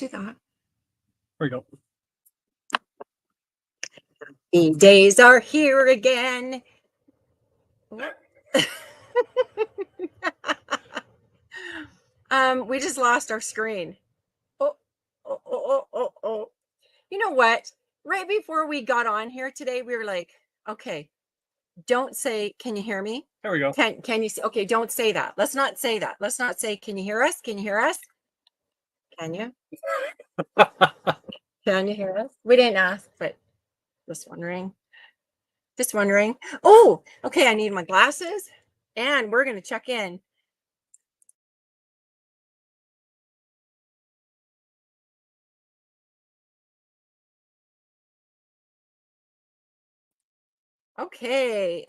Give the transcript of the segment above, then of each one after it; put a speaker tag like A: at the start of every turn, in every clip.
A: do that.
B: There we go.
A: The days are here again. We just lost our screen. Oh. You know what? Right before we got on here today, we were like, okay, don't say, can you hear me?
B: There we go.
A: Can you say, okay, don't say that. Let's not say that. Let's not say, can you hear us? Can you hear us? Can you? Can you hear us? We didn't ask, but just wondering. Just wondering. Oh, okay. I need my glasses and we're going to check in. Okay.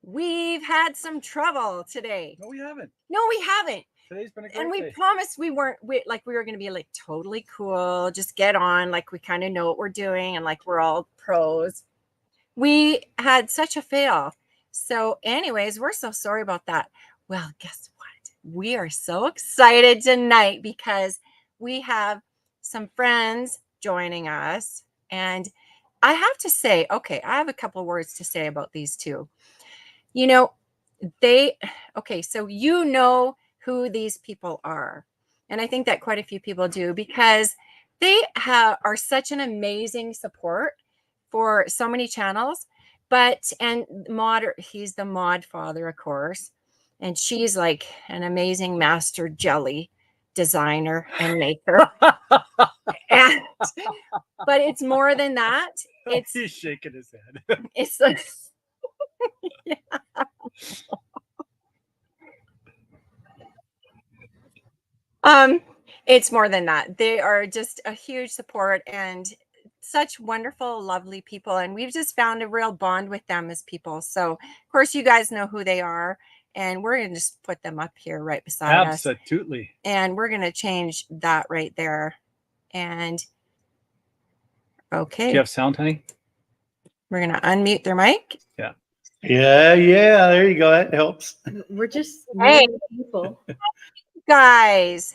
A: We've had some trouble today.
B: No, we haven't.
A: No, we haven't.
B: Today's been a great
A: And we
B: day.
A: promised we were going to be like totally cool, just get on, like we kind of know what we're doing and like we're all pros. We had such a fail. So anyways, we're so sorry about that. Well, guess what? We are so excited tonight because we have some friends joining us. And I have to say, okay, I have a couple words to say about these two. You know, so you know who these people are. And I think that quite a few people do because they are such an amazing support for so many channels. He's the mod father, of course. And she's like an amazing master jelly designer and maker. But it's more than that.
B: He's shaking his head.
A: It's like, yeah. It's more than that. They are just a huge support and such wonderful, lovely people. And we've just found a real bond with them as people. So, of course, you guys know who they are. And we're going to just put them up here right beside us.
B: Absolutely.
A: And we're going to change that right there. And okay.
B: Do you have sound, honey?
A: We're going to unmute their mic.
B: Yeah.
C: Yeah. There you go. That helps.
D: We're just
A: Hey.
D: people.
A: Guys.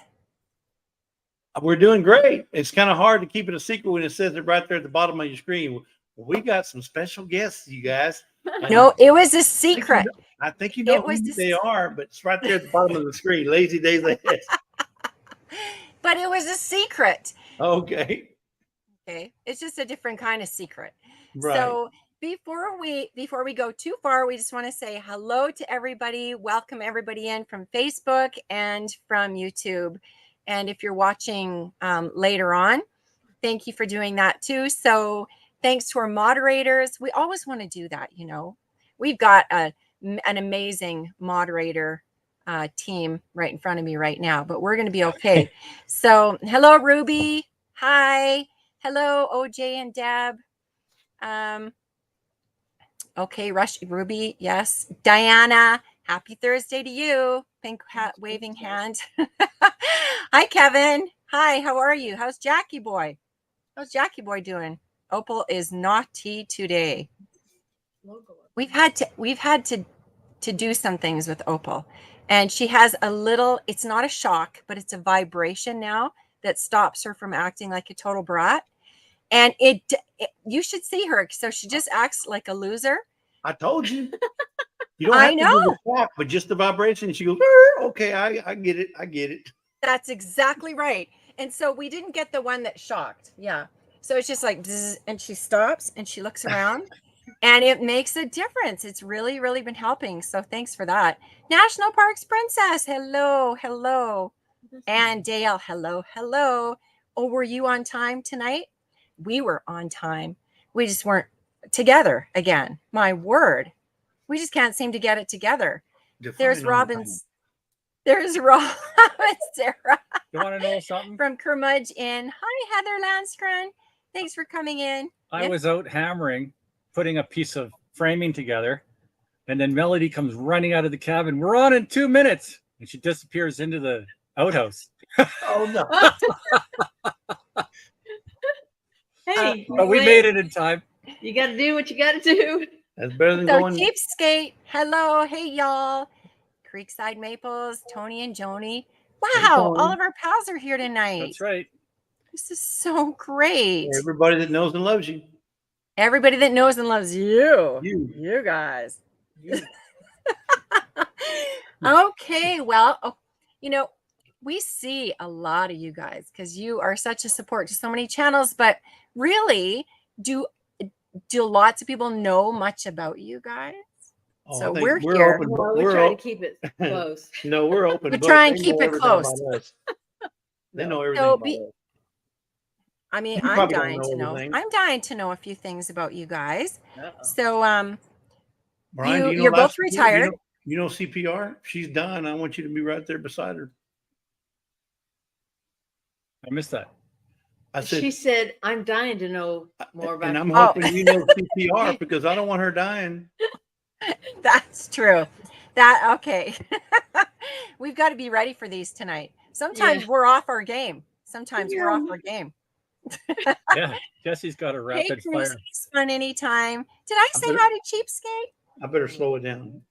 C: We're doing great. It's kind of hard to keep it a secret when it says it right there at the bottom of your screen. We got some special guests, you guys.
A: No, it was a secret.
C: I think you know who they are, but it's right there at the bottom of the screen. Lazy Days Ahead.
A: But it was a secret.
C: Okay.
A: Okay. It's just a different kind of secret.
C: Right.
A: So before we go too far, we just want to say hello to everybody. Welcome everybody in from Facebook and from YouTube. And if you're watching later on, thank you for doing that too. So thanks to our moderators. We always want to do that, you know. We've got an amazing moderator team right in front of me right now, but we're going to be okay. So hello, Ruby. Hi. Hello, OJ and Deb. Okay, Ruby, yes. Diana, happy Thursday to you. Pink hat waving hand. Hi, Kevin. Hi, how are you? How's Jackie boy? How's Jackie boy doing? Opal is naughty today. We've had to do some things with Opal. And she has a little, it's not a shock, but it's a vibration now that stops her from acting like a total brat. And you should see her. So she just acts like a loser.
C: I told you. You don't have to do the shock, but just the vibration. She goes, okay, I get it. I get it.
A: That's exactly right. And so we didn't get the one that shocked. Yeah. So it's just like, and she stops and she looks around and it makes a difference. It's really, really been helping. So thanks for that. National Parks Princess. Hello. Hello. And Dale. Hello. Hello. Oh, were you on time tonight? We were on time. We just weren't together again. My word. We just can't seem to get it together. There's Robin's. There's Robin Sarah.
B: You want to know something?
A: From Kermudge Inn. Hi, Heather Landskron. Thanks for coming in.
B: I was out hammering, putting a piece of framing together, and then Melody comes running out of the cabin. We're on in 2 minutes. And she disappears into the outhouse.
C: Oh, no.
D: Hey,
B: but we made it in time.
D: You got to do what you got to do.
C: That's better than
A: so
C: going.
A: Cheapskate. Hello. Hey, y'all. Creekside Maples, Tony and Joni. Wow,
C: Tony.
A: all of our pals are here tonight.
B: That's right.
A: This is so great.
C: Everybody that knows and loves you.
A: Everybody that knows and loves you.
C: You.
A: You guys.
C: You.
A: Okay, well, we see a lot of you guys because you are such a support to so many channels, but really, do lots of people know much about you guys?
C: Oh,
A: So
C: I think
A: we're here.
C: Open,
D: Well, we
C: we're
D: try to
C: op-
D: keep it close.
C: No, we're open.
A: We
C: book.
A: try and
C: They
A: keep
C: know
A: it
C: everything
A: close.
C: about us. They know everything
A: So
C: about us.
A: I mean,
C: You
A: I'm
C: probably don't
A: dying
C: know
A: to know.
C: everything.
A: I'm dying to know a few things about you guys.
D: Uh-oh.
A: So,
C: Brian, do you know
A: you're both
C: life support?
A: retired.
C: You know CPR? She's dying. I want you to be right there beside her.
B: I missed that.
C: I said,
D: She said, I'm dying to know more about
C: and I'm
D: you."
C: hoping you know CPR because I don't want her dying.
A: That's true. Okay. We've got to be ready for these tonight. Sometimes
D: Yeah.
A: we're off our game. Sometimes we're
D: Yeah.
A: off our game.
B: Yeah, Jesse's got a
A: Hey,
B: rapid
A: Chris,
B: fire.
A: it's fun anytime. Did I
C: I
A: say
C: better-
A: hi to Cheapskate?
C: I better slow it down.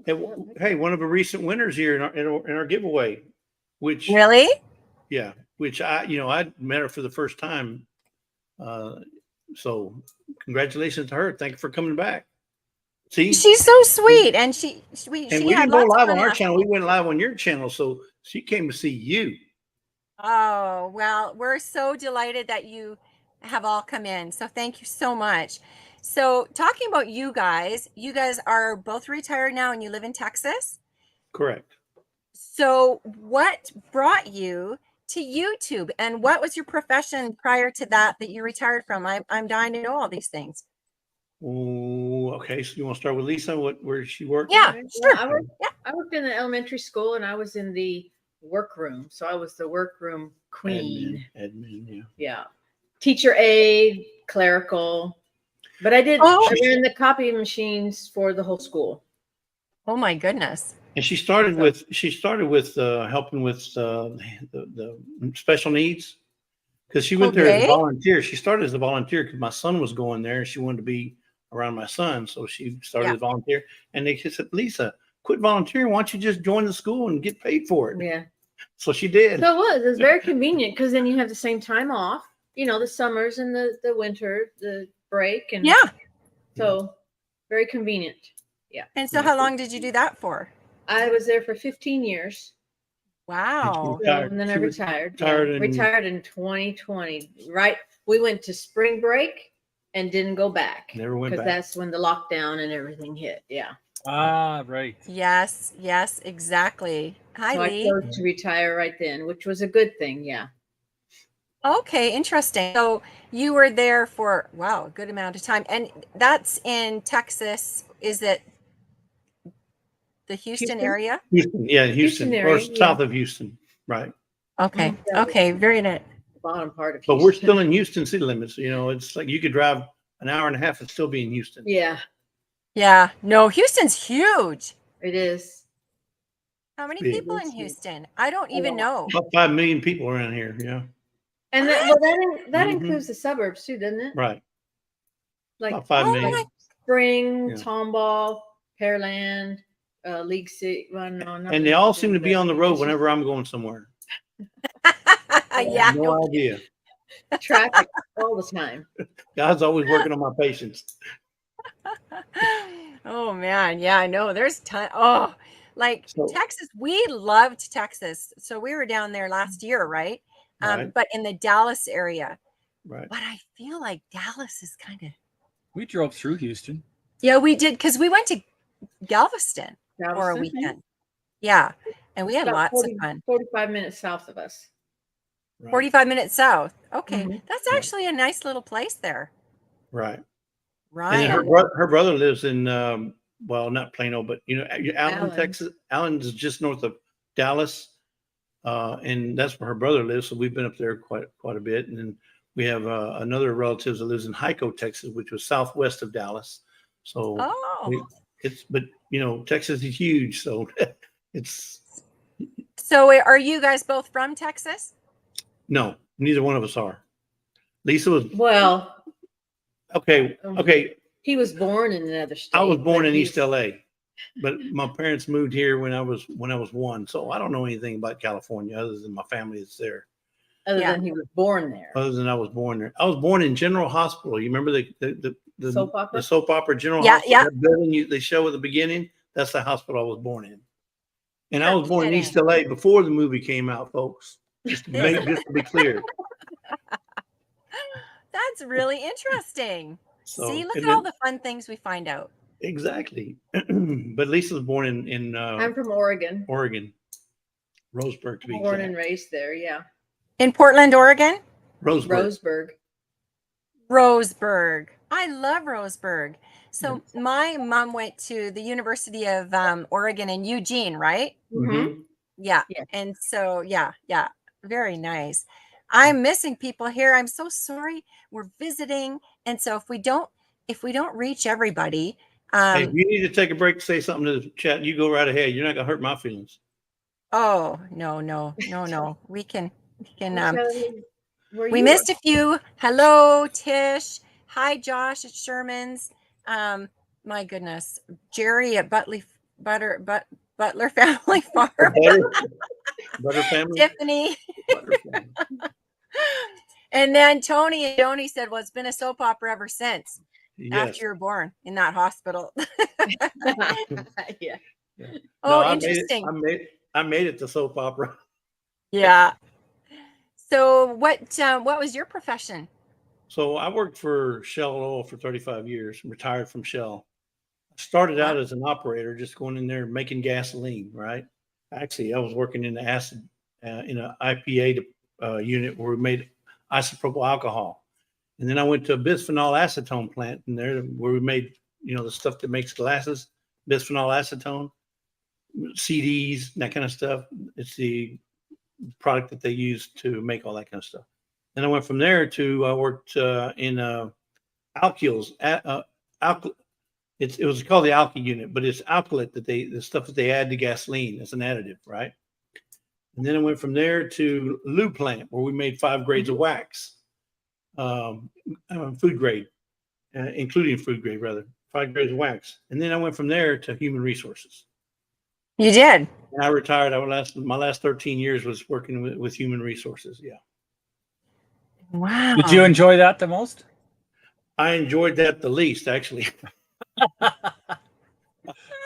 C: Hey, one of the recent winners here in our giveaway, which
A: Really?
C: yeah, which I met her for the first time. So congratulations to her. Thank you for coming back. See,
A: She's so sweet, and she
C: and we
A: had
C: didn't go
A: lots of
C: live
A: fun
C: on our
A: last
C: channel.
A: week.
C: We went live on your channel, so she came to see you.
A: Oh, well, we're so delighted that you have all come in. So thank you so much. So talking about you guys are both retired now and you live in Texas.
C: Correct.
A: So what brought you to YouTube, and what was your profession prior to that you retired from? I'm dying to know all these things.
C: Oh, okay. So you want to start with Lisa? Where she worked?
A: Yeah,
D: Well,
A: sure.
D: I worked in the elementary school and I was in the workroom. So I was the workroom queen.
C: Admin, yeah.
D: Yeah. Teacher aide, clerical. But I
A: Oh.
D: ran the copy machines for the whole school.
A: Oh my goodness.
C: And she started with helping with the special needs because she went there as a
A: Okay.
C: volunteer. She started as a volunteer because my son was going there and she wanted to be around my son, so she started as a volunteer. And they just said, Lisa, quit volunteering. Why don't you just join the school and get paid for it?
D: Yeah.
C: So she did.
D: So it was very convenient because then you have the same time off, the summers and the winter, the break. And
A: Yeah.
D: so very convenient. Yeah.
A: And so how long did you do that for?
D: I was there for 15 years.
A: Wow.
C: Retired.
D: And then I
C: She was
D: retired.
C: retired in-
D: Retired in 2020. Right. We went to spring break and didn't go back.
C: Never went
D: Because
C: back.
D: that's when the lockdown and everything hit. Yeah.
B: Ah, right.
A: Yes, exactly. Hi,
D: So I
A: Lee.
D: chose to retire right then, which was a good thing. Yeah.
A: Okay, interesting. So you were there for, wow, a good amount of time. And that's in Texas. Is it the Houston area?
C: Houston, yeah, Houston,
D: area,
C: or
D: yeah.
C: south of Houston, right?
A: Okay.
D: Yeah.
A: Okay, very nice.
D: Bottom part of
C: But
D: Houston.
C: we're still in Houston city limits. It's like you could drive an hour and a half and still be in Houston.
D: Yeah,
A: Yeah. No, Houston's huge.
D: it is.
A: How many
C: Big.
A: people in Houston? I don't even know.
C: About 5 million people around here. Yeah,
D: And that
C: Mhm.
D: includes the suburbs too, doesn't it?
C: right.
D: Like
C: About 5
A: Oh
C: million.
A: my-
D: Spring,
C: Yeah.
D: Tomball, Pearland, League City. Well, no, not
C: And they
D: League
C: all
D: City,
C: seem to be
D: but
C: on the road
D: it's
C: whenever I'm going somewhere.
A: Yeah.
C: No idea.
D: just traffic all the time.
C: God's always working on my patience.
A: Oh man, yeah, I know. There's ton. Oh, like
C: So-
A: Texas, we loved Texas. So we were down there last year, right?
C: Right.
A: But in the Dallas area.
C: Right.
A: But I feel like Dallas is kind of.
B: We drove through Houston.
A: Yeah, we did because we went to Galveston for a
D: Galveston,
A: weekend. Yeah, and we had
D: about
A: lots of fun.
D: 45 minutes south of us.
C: Right.
A: 45 minutes south. Okay,
D: Mhm.
A: that's
C: Right.
A: actually a nice little place there.
C: Right.
A: Right.
C: And then her brother lives in, well, not Plano, but Allen,
D: Allen.
C: Texas. Allen is just north of Dallas, and that's where her brother lives. So we've been up there quite a bit. And then we have another relative that lives in Hyco, Texas, which was southwest of Dallas. So
A: Oh,
C: but Texas is huge, so it's
A: so are you guys both from Texas?
C: no, neither one of us are. Lisa was
D: Well,
C: okay.
D: Mhm.
C: Okay,
D: he was born in another state.
C: I was born
D: but
C: in
D: he's-
C: East LA. but my parents moved here when I was 1. So I don't know anything about California other than my family is there.
D: Other
A: Yeah.
D: than he was born there.
C: Other than I was born there. I was born in General Hospital. You remember the
D: Soap opera?
C: The soap opera General
A: Yeah,
C: Hospital?
A: yeah.
C: That building they show at the beginning? That's the hospital I was born in. And I
A: You're
C: was born in
A: kidding.
C: East LA before the movie came out, folks. Just to be clear.
A: That's really interesting.
C: So,
A: See, look
C: and
A: at all
C: then-
A: the fun things we find out.
C: Exactly. But Lisa was born in
D: I'm from Oregon.
C: Oregon, Roseburg to be
D: Born
C: exact.
D: and raised there. Yeah.
A: In Portland, Oregon?
C: Roseburg.
D: Roseburg.
A: Roseburg. I love Roseburg. So my mom went to the University of Oregon in Eugene, right?
C: Mhm.
A: Yeah.
D: Yeah.
A: And so, yeah, very nice. I'm missing people here. I'm so sorry. We're visiting. And so if we don't reach everybody,
C: Hey, if you need to take a break to say something to the chat, you go right ahead. You're not gonna hurt my feelings.
A: oh, no. We can
D: Where
A: we
D: you
A: missed a few. Hello, Tish. Hi, Josh at Sherman's. My goodness. Jerry at Butler Family Farm.
C: Butter family.
A: Tiffany.
C: Butter family.
A: And then Tony said, well, it's been a soap opera ever since
C: Yes.
A: after you were born in that hospital.
D: Yeah.
A: Oh,
C: No,
A: interesting.
C: I made it to soap opera.
A: Yeah. So what was your profession?
C: So I worked for Shell Oil for 35 years, retired from Shell. I started out as an operator, just going in there making gasoline, right? Actually, I was working in the acid, in an IPA unit where we made isopropyl alcohol. And then I went to a bisphenol acetone plant in there where we made, the stuff that makes glasses, bisphenol acetone, CDs, that kind of stuff. It's the product that they use to make all that kind of stuff. Then I went from there to I worked in alkyls. It was called the alky unit, but it's alkylate the stuff that they add to gasoline as an additive, right? And then I went from there to lube plant where we made 5 grades of wax, food grade, including food grade rather, 5 grades of wax. And then I went from there to human resources.
A: You did.
C: And I retired. My last 13 years was working with human resources. Yeah.
A: Wow.
B: Did you enjoy that the most?
C: I enjoyed that the least, actually.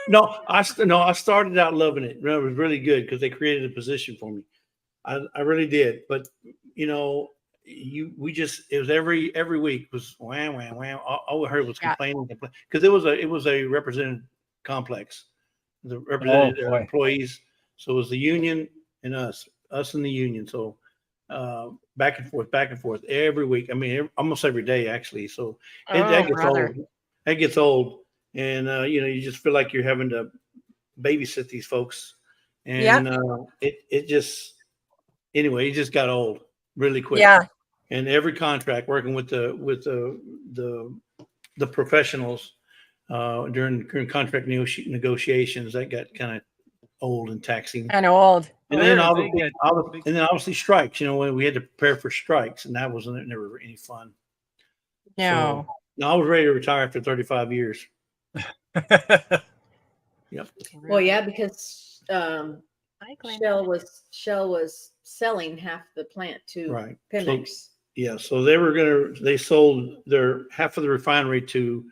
C: No, I started out loving it. It was really good because they created a position for me. I really did. But it was every week was wham wham wham. All we heard was complaining because it was a represented complex. The represented employees. So it was the union and us and the union. So back and forth every week. I mean, almost every day actually. So that gets old. That gets old, and you just feel like you're having to babysit these folks, and it just got old really quick. Yeah. And every contract working with the professionals during contract negotiations, that got kind of old and taxing.
A: Kind of old.
C: And then obviously strikes. When we had to prepare for strikes, and that wasn't never any fun.
A: No.
C: So, I was ready to retire after 35 years. Yep.
D: Well, yeah, because Shell was selling half the plant to Pemex.
C: So they sold their half of the refinery to a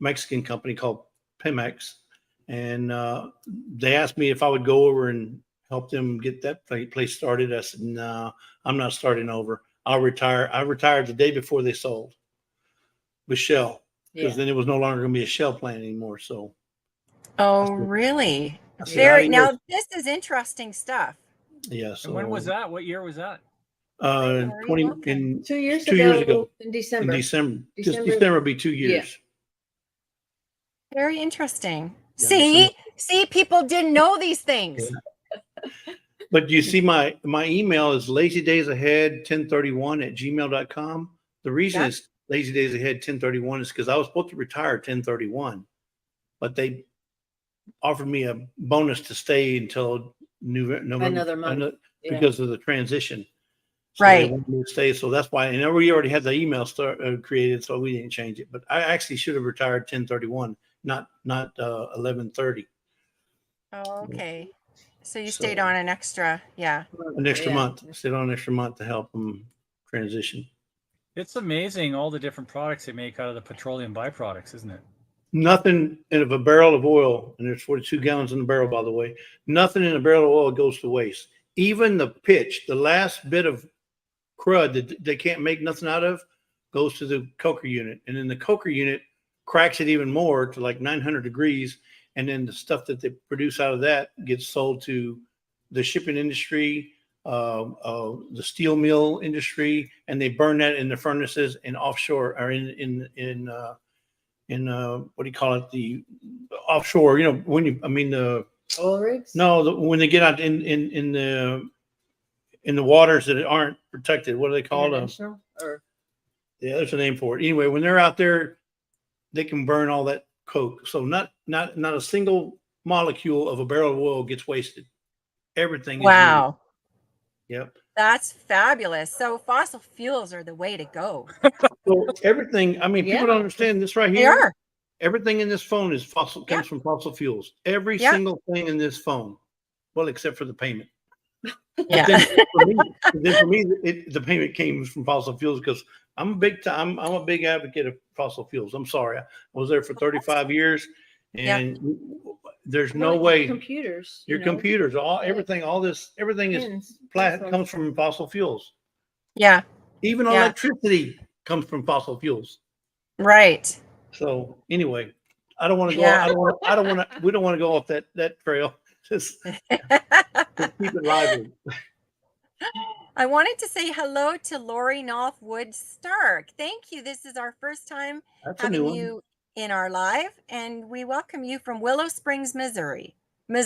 C: Mexican company called Pemex, and they asked me if I would go over and help them get that place started. I said, no, I'm not starting over. I'll retire. I retired the day before they sold with Shell, because then it was no longer going to be a Shell plant anymore. So.
A: Oh, really? Now this is interesting stuff.
C: Yeah. So
B: and when was that? What year was that?
C: 2
D: years
C: ago
D: in December.
C: December will be 2 years.
A: Yeah. Very interesting. Yeah, see, people didn't know these things.
C: Yeah. But you see, my email is lazydaysahead1031@gmail.com. The reason it's Lazy Days Ahead 1031 is because I was supposed to retire 1031, but they offered me a bonus to stay until November,
D: another month,
C: because of the transition. So
A: right.
C: They wanted me to stay, so that's why. And we already had the email created, so we didn't change it. But I actually should have retired 1031, not 1130.
A: Oh, okay. So you
C: So-
A: stayed on an extra, yeah.
C: An extra
D: Yeah.
C: month. Stayed on an extra month to help them transition.
B: It's amazing all the different products they make out of the petroleum byproducts, isn't it?
C: Nothing in a barrel of oil, and there's 42 gallons in the barrel, by the way. Nothing in a barrel of oil goes to waste. Even the pitch, the last bit of crud that they can't make nothing out of, goes to the coker unit, and then the coker unit cracks it even more to like 900 degrees, and then the stuff that they produce out of that gets sold to the shipping industry, the steel mill industry, and they burn that in the furnaces and offshore or in what do you call it? The offshore, when the
D: Oil rigs?
C: no, when they get out in the waters that aren't protected, what do they call them?
D: International or
C: Yeah, there's a name for it. Anyway, when they're out there, they can burn all that coke. So not a single molecule of a barrel of oil gets wasted. Everything is
A: Wow.
C: used. Yep.
A: That's fabulous. So fossil fuels are the way to go.
C: So everything, I mean, people don't understand this right
A: They
C: here.
A: are.
C: Everything in this phone is comes
A: Yeah.
C: from fossil fuels. Every
A: Yeah.
C: single thing in this phone. Well, except for the payment.
A: Yeah.
C: Then for me, the payment came from fossil fuels because I'm a big advocate of fossil fuels. I'm sorry. I was there for 35 years and there's no
D: Well,
C: way
D: computers.
C: your computers, everything is comes from fossil fuels.
A: Yeah.
C: Even
A: Yeah.
C: electricity comes from fossil fuels.
A: Right.
C: So anyway, I don't want to go.
A: Yeah.
C: We don't want to go off that trail. Just keep it lively.
A: I wanted to say hello to Lori Northwood Stark. Thank you. This is our first time
C: That's a new
A: having
C: one.
A: you in our live, and we welcome you from Willow Springs, Missouri. And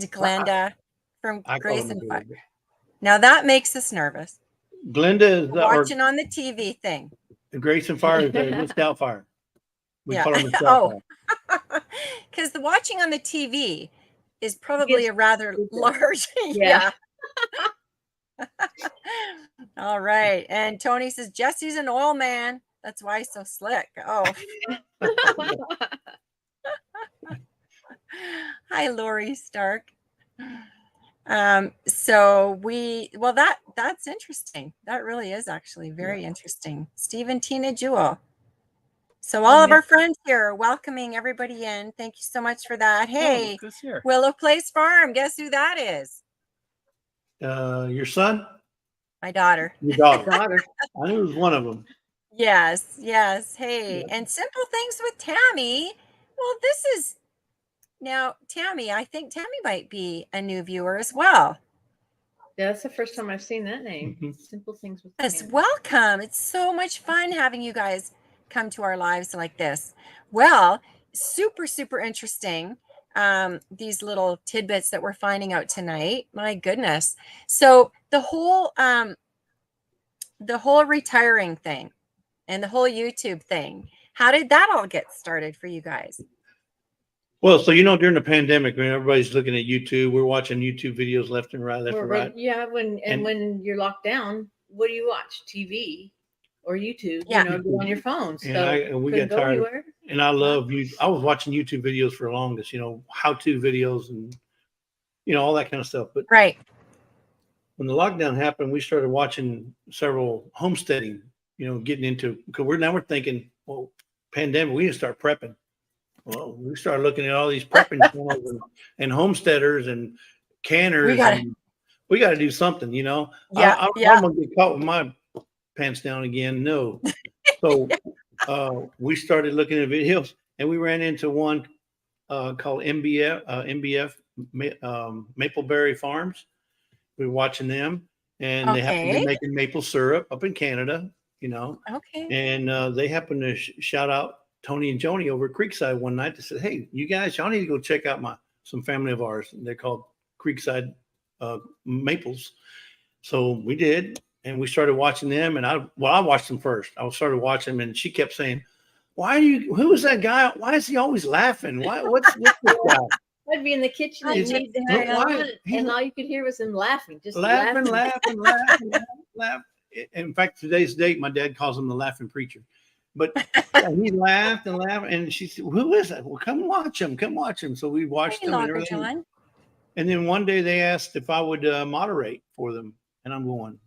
A: Glenda from
C: I call
A: Grace
C: them
A: and
C: Missouri.
A: Fire. Now that makes us nervous.
C: Glenda is
A: Watching on the TV thing.
C: Grace and Fire is a Scout Fire. We
A: Yeah.
C: call them the Scout
A: Oh.
C: Fire.
A: Because the watching on the TV is probably a rather large.
D: Yeah.
A: All right. And Tony says Jesse's an oil man. That's why he's so slick. Oh. Hi, Lori Stark. So that's interesting. That really is actually very interesting. Steve and Tina Jewel. So all of our friends here are welcoming everybody in. Thank you so much for that. Hey, Willow Place Farm. Guess who that is?
C: Your son?
A: My daughter.
C: Your daughter. I knew it was one of them.
A: Yes. Hey, and Simple Things with Tammy. Well, this is now Tammy. I think Tammy might be a new viewer as well.
D: Yeah, that's the first time I've seen that name.
C: Mm-hmm.
D: Simple Things with
A: Yes,
D: Tammy.
A: welcome. It's so much fun having you guys come to our lives like this. Well, super interesting. These little tidbits that we're finding out tonight. My goodness. So the whole retiring thing and the whole YouTube thing, how did that all get started for you guys?
C: Well, so during the pandemic, when everybody's looking at YouTube, we're watching YouTube videos left and right.
D: Yeah, when you're locked down, what do you watch? TV or YouTube?
A: Yeah.
D: Go on your phone. So
C: and we got tired. And I love you. I was watching YouTube videos for the longest, how-to videos and all that kind of stuff. But
A: right
C: when the lockdown happened, we started watching several homesteading. Getting into because we're thinking, well, pandemic, we need to start prepping. Well, we started looking at all these prepping channels and homesteaders and canners. We got to do something, I'm going to get caught with my pants down again. No. So we started looking at videos and we ran into one called MBF, Mapleberry Farms. We were watching them and they happen to be making maple syrup up in Canada,
A: Okay.
C: And they happened to shout out Tony and Joni over at Creekside one night. They said, "Hey, you guys, y'all need to go check out some family of ours. They're called Creekside Maples." So we did, and we started watching them. And I watched them first. I started watching them, and she kept saying, who is that guy? Why is he always laughing? What's this guy?
D: I'd be in the kitchen and all you could hear was him laughing. Just laughing.
C: Laugh. In fact, today's date, my dad calls him the laughing preacher. But yeah, he laughed and laughed, and she said, "Who is that?" Well, come watch him. Come watch him. So we watched them and
A: Uncle
C: everything.
A: John.
C: And then one day they asked if I would moderate for them, and I'm going,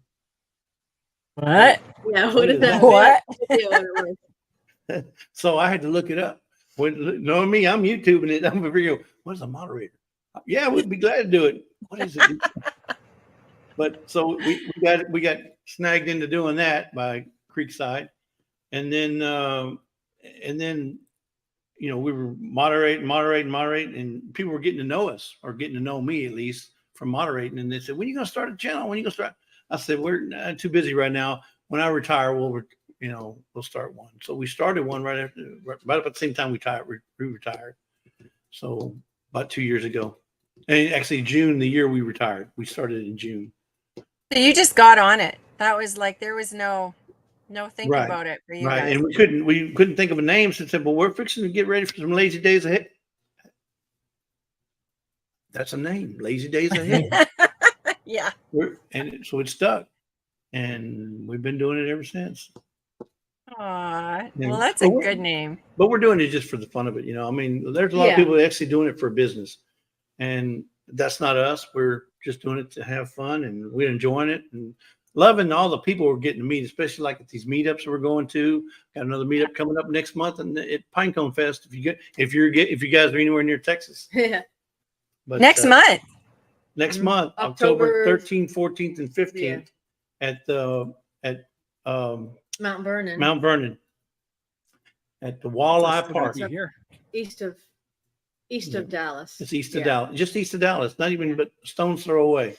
A: What?
D: Yeah, what is that?
A: What?
C: So I had to look it up. When knowing me, I'm YouTubing it. I'm over here. What is a moderator? Yeah, we'd be glad to do it. What is it? But so we got snagged into doing that by Creekside, and then we were moderating, and people were getting to know us, or getting to know me at least from moderating. And they said, "When are you going to start a channel? When are you going to start?" I said, "We're too busy right now. When I retire, we'll start one." So we started one right about the same time we retired. So about 2 years ago, and actually June, the year we retired, we started in June.
A: So you just got on it. That was like, there was no thinking
C: Right.
A: about it for you
C: Right.
A: guys.
C: And we couldn't think of a name, so said, "Well, we're fixing to get ready for some lazy days ahead." That's a name, Lazy Days Ahead.
A: Yeah.
C: So it stuck, and we've been doing it ever since.
A: Aw,
C: Yeah.
A: well, that's a good name.
C: But we're doing it just for the fun of it, I mean, there's a lot of people actually doing it for business, and that's not us. We're just doing it to have fun, and we're enjoying it and loving all the people we're getting to meet, especially like at these meetups we're going to. Got another meetup coming up next month, and at Pinecone Fest. If you guys are anywhere near Texas,
D: Yeah.
C: but
A: Next month.
C: Next month, October 13th, 14th, and 15th at
D: Mount Vernon.
C: Mount Vernon at the Walleye Park.
B: Here.
D: East of Dallas.
C: It's east of Dallas, just east of Dallas, not even but stone's throw away.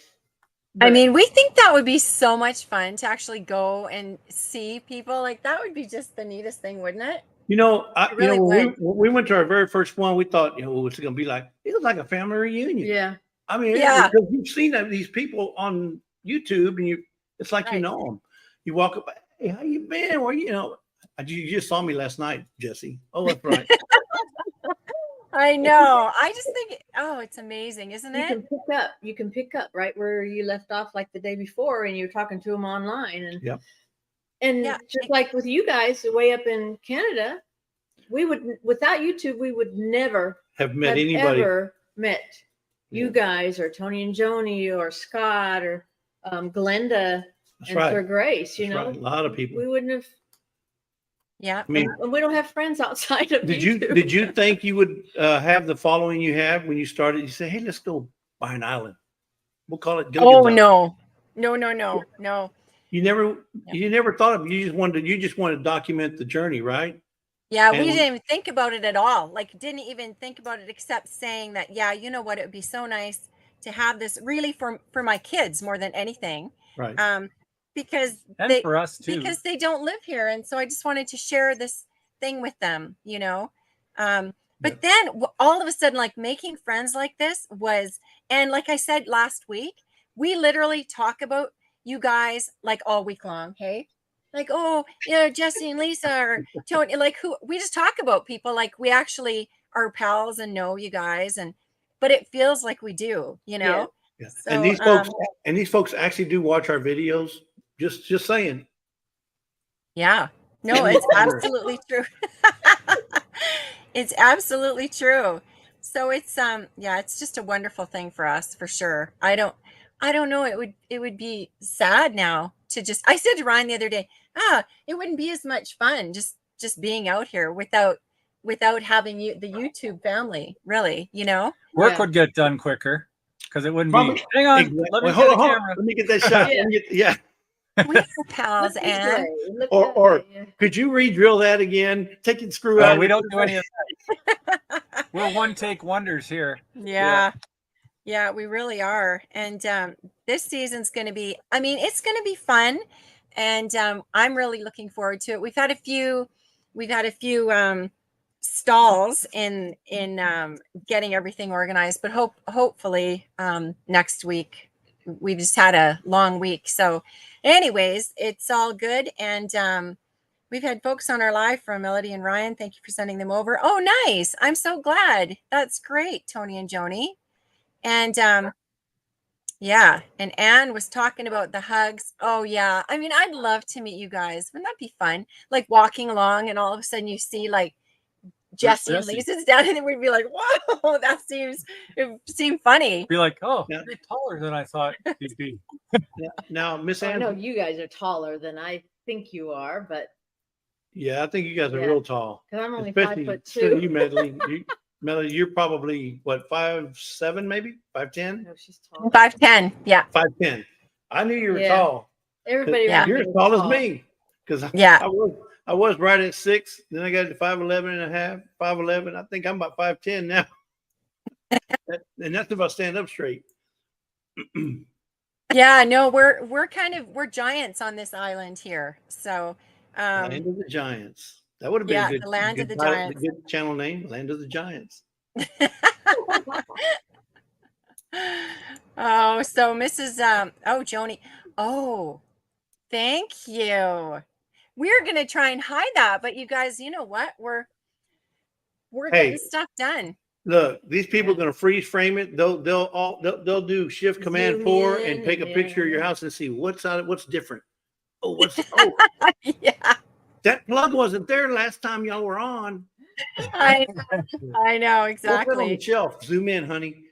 A: I mean, we think that would be so much fun to actually go and see people. Like, that would be just the neatest thing, wouldn't it?
C: When we went to our very first one, we thought, what's it going to be like? It was like a family reunion.
D: Yeah.
C: I mean, because you've seen these people on YouTube, and it's like, you know them. You walk up, "Hey, how you been? Well, you just saw me last night, Jesse." Oh, that's right.
A: I know. I just think, it's amazing, isn't it?
D: You can pick up right where you left off, like the day before, and you're talking to them online, and just like with you guys way up in Canada, we would, without YouTube, we would never
C: have met anybody.
D: Ever met you guys, or Tony and Joni, or Scott, or Glenda, Sir Grace.
C: A lot of people.
D: We wouldn't have.
A: Yeah,
C: I mean,
D: and we don't have friends outside of YouTube.
C: Did you think you would have the following you have when you started? You say, "Hey, let's go buy an island. We'll call it Gilligan's Island."
A: No.
C: You never thought of it. You just wanted to document the journey, right?
A: Yeah, we didn't even think about it at all. Like, didn't even think about it, except saying that, you know what, it would be so nice to have this really for my kids more than anything.
C: Right.
A: Because
B: for us too.
A: Because they don't live here, and so I just wanted to share this thing with them, But then all of a sudden, like, making friends like this and like I said last week, we literally talk about you guys like all week long. Hey, like, Jesse and Lisa, or Tony, like, who we just talk about people like we actually are pals and know you guys, but it feels like we do,
C: Yeah.
A: So,
C: and these folks actually do watch our videos. Just saying.
A: Yeah. No, it's absolutely true. It's absolutely true. So it's it's just a wonderful thing for us, for sure. I don't know. It would be sad now to I said to Ryan the other day, it wouldn't be as much fun just being out here without having the YouTube family, really,
B: Work would get done quicker because it wouldn't be. Hang on.
C: Exactly. Let me get that shot.
A: We're pals, and
C: could you re-drill that again? Take it, screw out.
B: We don't do any of that. We're one take wonders here.
A: Yeah, we really are. And this season's going to be, it's going to be fun, and I'm really looking forward to it. We've had a few stalls in getting everything organized, but hopefully next week. We just had a long week, so anyways, it's all good. And we've had folks on our live from Melodi and Ryan. Thank you for sending them over. Oh, nice. I'm so glad. That's great, Tony and Joni. And Yeah. And Anne was talking about the hugs. Oh, yeah. I mean, I'd love to meet you guys. Wouldn't that be fun? Like walking along and all of a sudden you see like Jesse and
B: Jesse.
A: Lisa's down and then we'd be like, whoa, it seemed funny.
B: Be like, oh,
C: Yeah.
B: you're taller than I thought you'd be.
C: Now, Miss
D: I know
C: Ann,
D: you guys are taller than I think you are, but
C: yeah, I think you guys are
D: Yeah.
C: real tall.
D: because I'm only
C: Especially
D: 5'2".
C: you, Medley. Melody, you're probably what, 5'7", maybe 5'10",
D: No, she's tall.
A: 5'10". Yeah.
C: 5'10". I knew you were
D: Yeah.
C: tall.
D: Everybody
A: Yeah.
D: around
C: You're
D: me
C: as
D: is
C: tall as me. Because
A: Yeah.
C: I was right at 6. Then I got to 5'11" and a half, 5'11". I think I'm about 5'10" now. And that's if I stand up straight.
A: Yeah, no, we're giants on this island here. So
C: Land of the Giants. That would have been
A: yeah,
C: a good,
A: the land of
C: good
A: the
C: title,
A: giants.
C: good channel name, Land of the Giants.
A: Oh, so Mrs. Joni. Oh, thank you. We're gonna try and hide that, but you guys, you know what? We're
C: Hey.
A: getting stuff done.
C: Look, these people are going to freeze frame it. They'll do shift command
D: Zoom
C: 4
D: in
C: and take a
D: and
C: picture of your
D: yeah.
C: house and see what's different. Oh,
A: Yeah,
C: that plug wasn't there last time y'all were on.
A: I know
C: Go put it on
A: exactly.
C: the shelf. Zoom in, honey.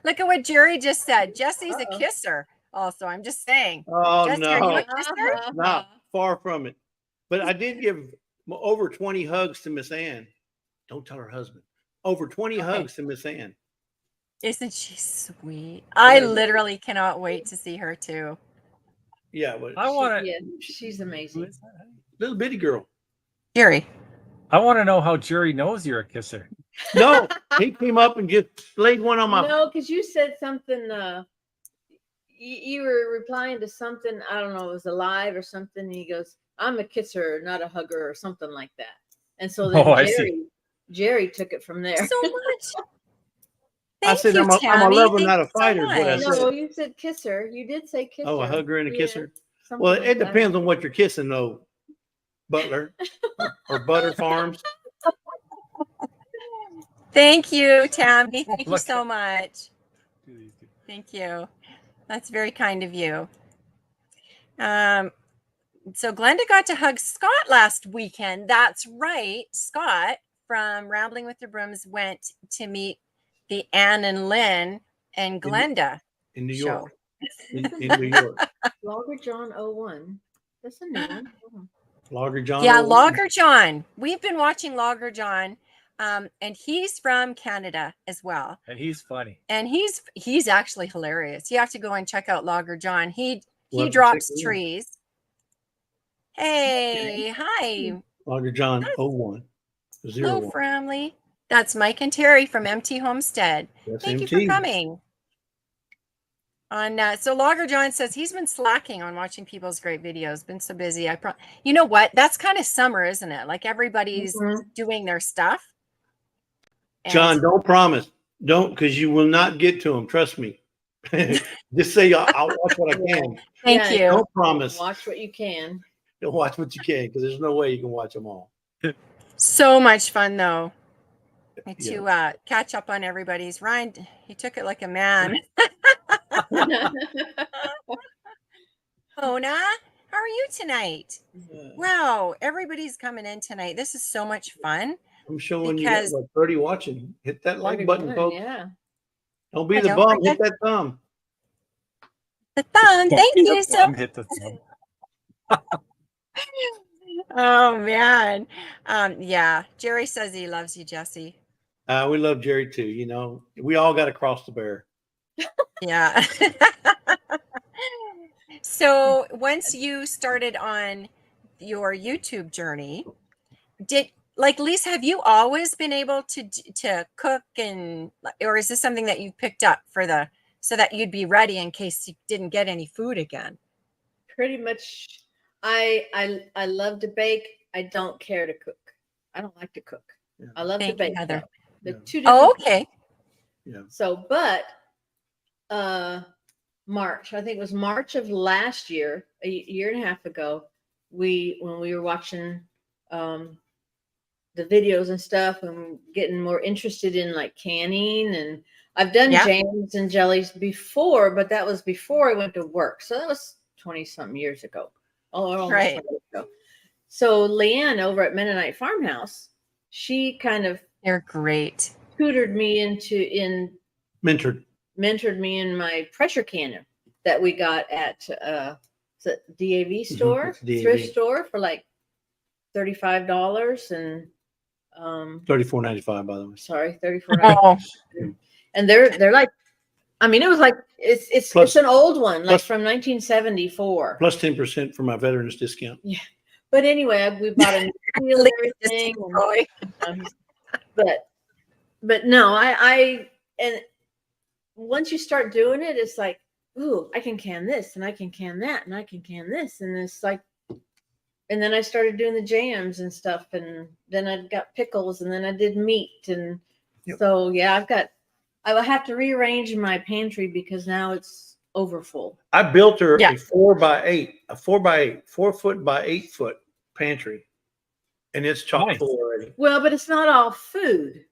A: Look at what Jerry just said. Jesse's a
D: Uh-oh.
A: kisser. Also, I'm just saying.
C: Oh
A: Jesse, are you
C: no,
A: a kisser?
C: not far from it. But I did give over 20 hugs to Miss Ann. Don't tell her husband. Over 20 hugs to Miss Ann.
A: Isn't she sweet? I literally cannot wait to see her too.
C: Yeah, but
B: I want to.
D: Yeah, she's amazing.
C: little bitty girl.
A: Jerry.
B: I want to know how Jerry knows you're a kisser.
C: No, he came up and just laid one on my.
D: No, because you said something. You were replying to something. I don't know. It was a live or something. And he goes, "I'm a kisser, not a hugger," or something like that. And so then
B: I see.
D: Jerry took it from there.
A: So much.
C: I said,
A: you,
C: I'm a
A: Tammy.
C: lover,
A: Thank
C: not a
A: you so
C: fighter, is what I
A: much.
C: said.
D: No, you said kisser. You did say kisser.
C: Oh, a hugger and a
D: Yeah,
C: kisser.
D: something
C: Well,
D: like
C: it
D: that.
C: depends on what you're kissing, though, Butler or Butter Farms.
A: Thank you, Tammy. Thank you
B: Look
A: so much. Thank you. That's very kind of you. So Glenda got to hug Scott last weekend. That's right. Scott from Rambling with the Brooms went to meet the Anne and Lynn and Glenda
C: in New
A: show.
C: York. In New York.
D: Logger John 01. That's a new one.
C: Logger John.
A: Yeah, Logger John. We've been watching Logger John. And he's from Canada as well.
B: And he's funny.
A: And he's actually hilarious. You have to go and check out Logger John. He
C: Well,
A: drops
C: check it out.
A: trees. Hey, hi.
C: Logger John 01.
A: Hello,
C: 01.
A: family. That's Mike and Terry from MT Homestead.
C: That's
A: Thank you
C: MT.
A: for coming. So Logger John says he's been slacking on watching people's great videos. Been so busy. You know what? That's kind of summer, isn't it? Like everybody's doing their stuff.
C: John, don't promise. Don't, because you will not get to them. Trust me. Just say I'll watch what I can.
A: Thank you.
C: Don't promise.
D: Watch what you can.
C: Don't watch what you can, because there's no way you can watch them all.
A: So much fun though. To catch up on everybody's. Ryan, he took it like a man. Mona, how are you tonight? Wow, everybody's coming in tonight. This is so much fun.
C: I'm showing you that, like 30 watching. Hit that like button, folks.
D: Yeah.
C: Don't be the bum. Hit that thumb.
A: The thumb. Thank you.
B: Hit the thumb.
A: Oh man. Yeah. Jerry says he loves you, Jesse.
C: We love Jerry too. You know, we all got to cross the bear.
A: Yeah. So once you started on your YouTube journey, Lisa, have you always been able to cook, or is this something that you picked up so that you'd be ready in case you didn't get any food again?
D: Pretty much. I love to bake. I don't care to cook. I don't like to cook. Yeah. I love to bake.
A: Heather.
D: The two different.
A: Oh, okay.
C: Yeah.
D: So, but March, I think it was March of last year, a year and a half ago, when we were watching the videos and stuff. I'm getting more interested in like canning, and I've done jams and jellies before, but that was before I went to work. So that was 20 something years ago. Oh, almost 20 years ago. So Leanne over at Mennonite Farmhouse, she kind of
A: they're great.
D: tutored me
C: mentored
D: me in my pressure canner that we got at the DAV store, thrift store for like $35 and
C: $34.95 by the way.
D: Sorry, $34.95. And they're like, I mean, it was like it's an old one, like from 1974.
C: Plus 10% for my veterans discount.
D: Yeah. But anyway, we bought a new and everything. But no, and once you start doing it, it's like, ooh, I can can this and I can can that and I can can this. And it's like, and then I started doing the jams and stuff. And then I got pickles and then I did meat. And so, yeah, I will have to rearrange my pantry because now it's overfull.
C: I built her a 4x8, 4 foot by 8 foot pantry. And it's chock full already.
D: Well, but it's not all food.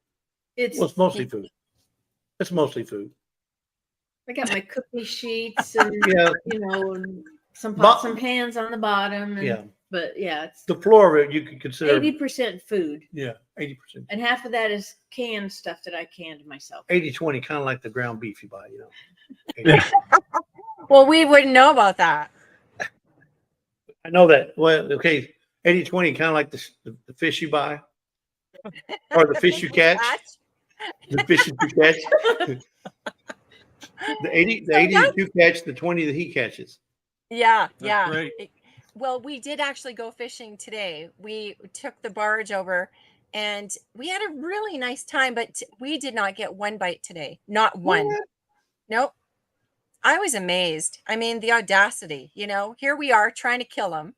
C: It's mostly food. It's mostly food.
D: I got my cookie sheets and you know, and some pots and pans on the bottom. And, but it's
C: the floor of it you could consider
D: 80% food.
C: Yeah, 80%.
D: And half of that is canned stuff that I canned myself.
C: 80-20, kind of like the ground beef you buy, you know.
A: Well, we wouldn't know about that.
C: I know that. Well, okay, 80-20, kind of like the fish you buy or the fish you catch. The fish you catch. The 80 that you catch, the 20 that he catches.
A: Yeah, well, we did actually go fishing today. We took the barge over and we had a really nice time, but we did not get one bite today. Not one. What? Nope. I was amazed. I mean, the audacity, you know, here we are trying to kill them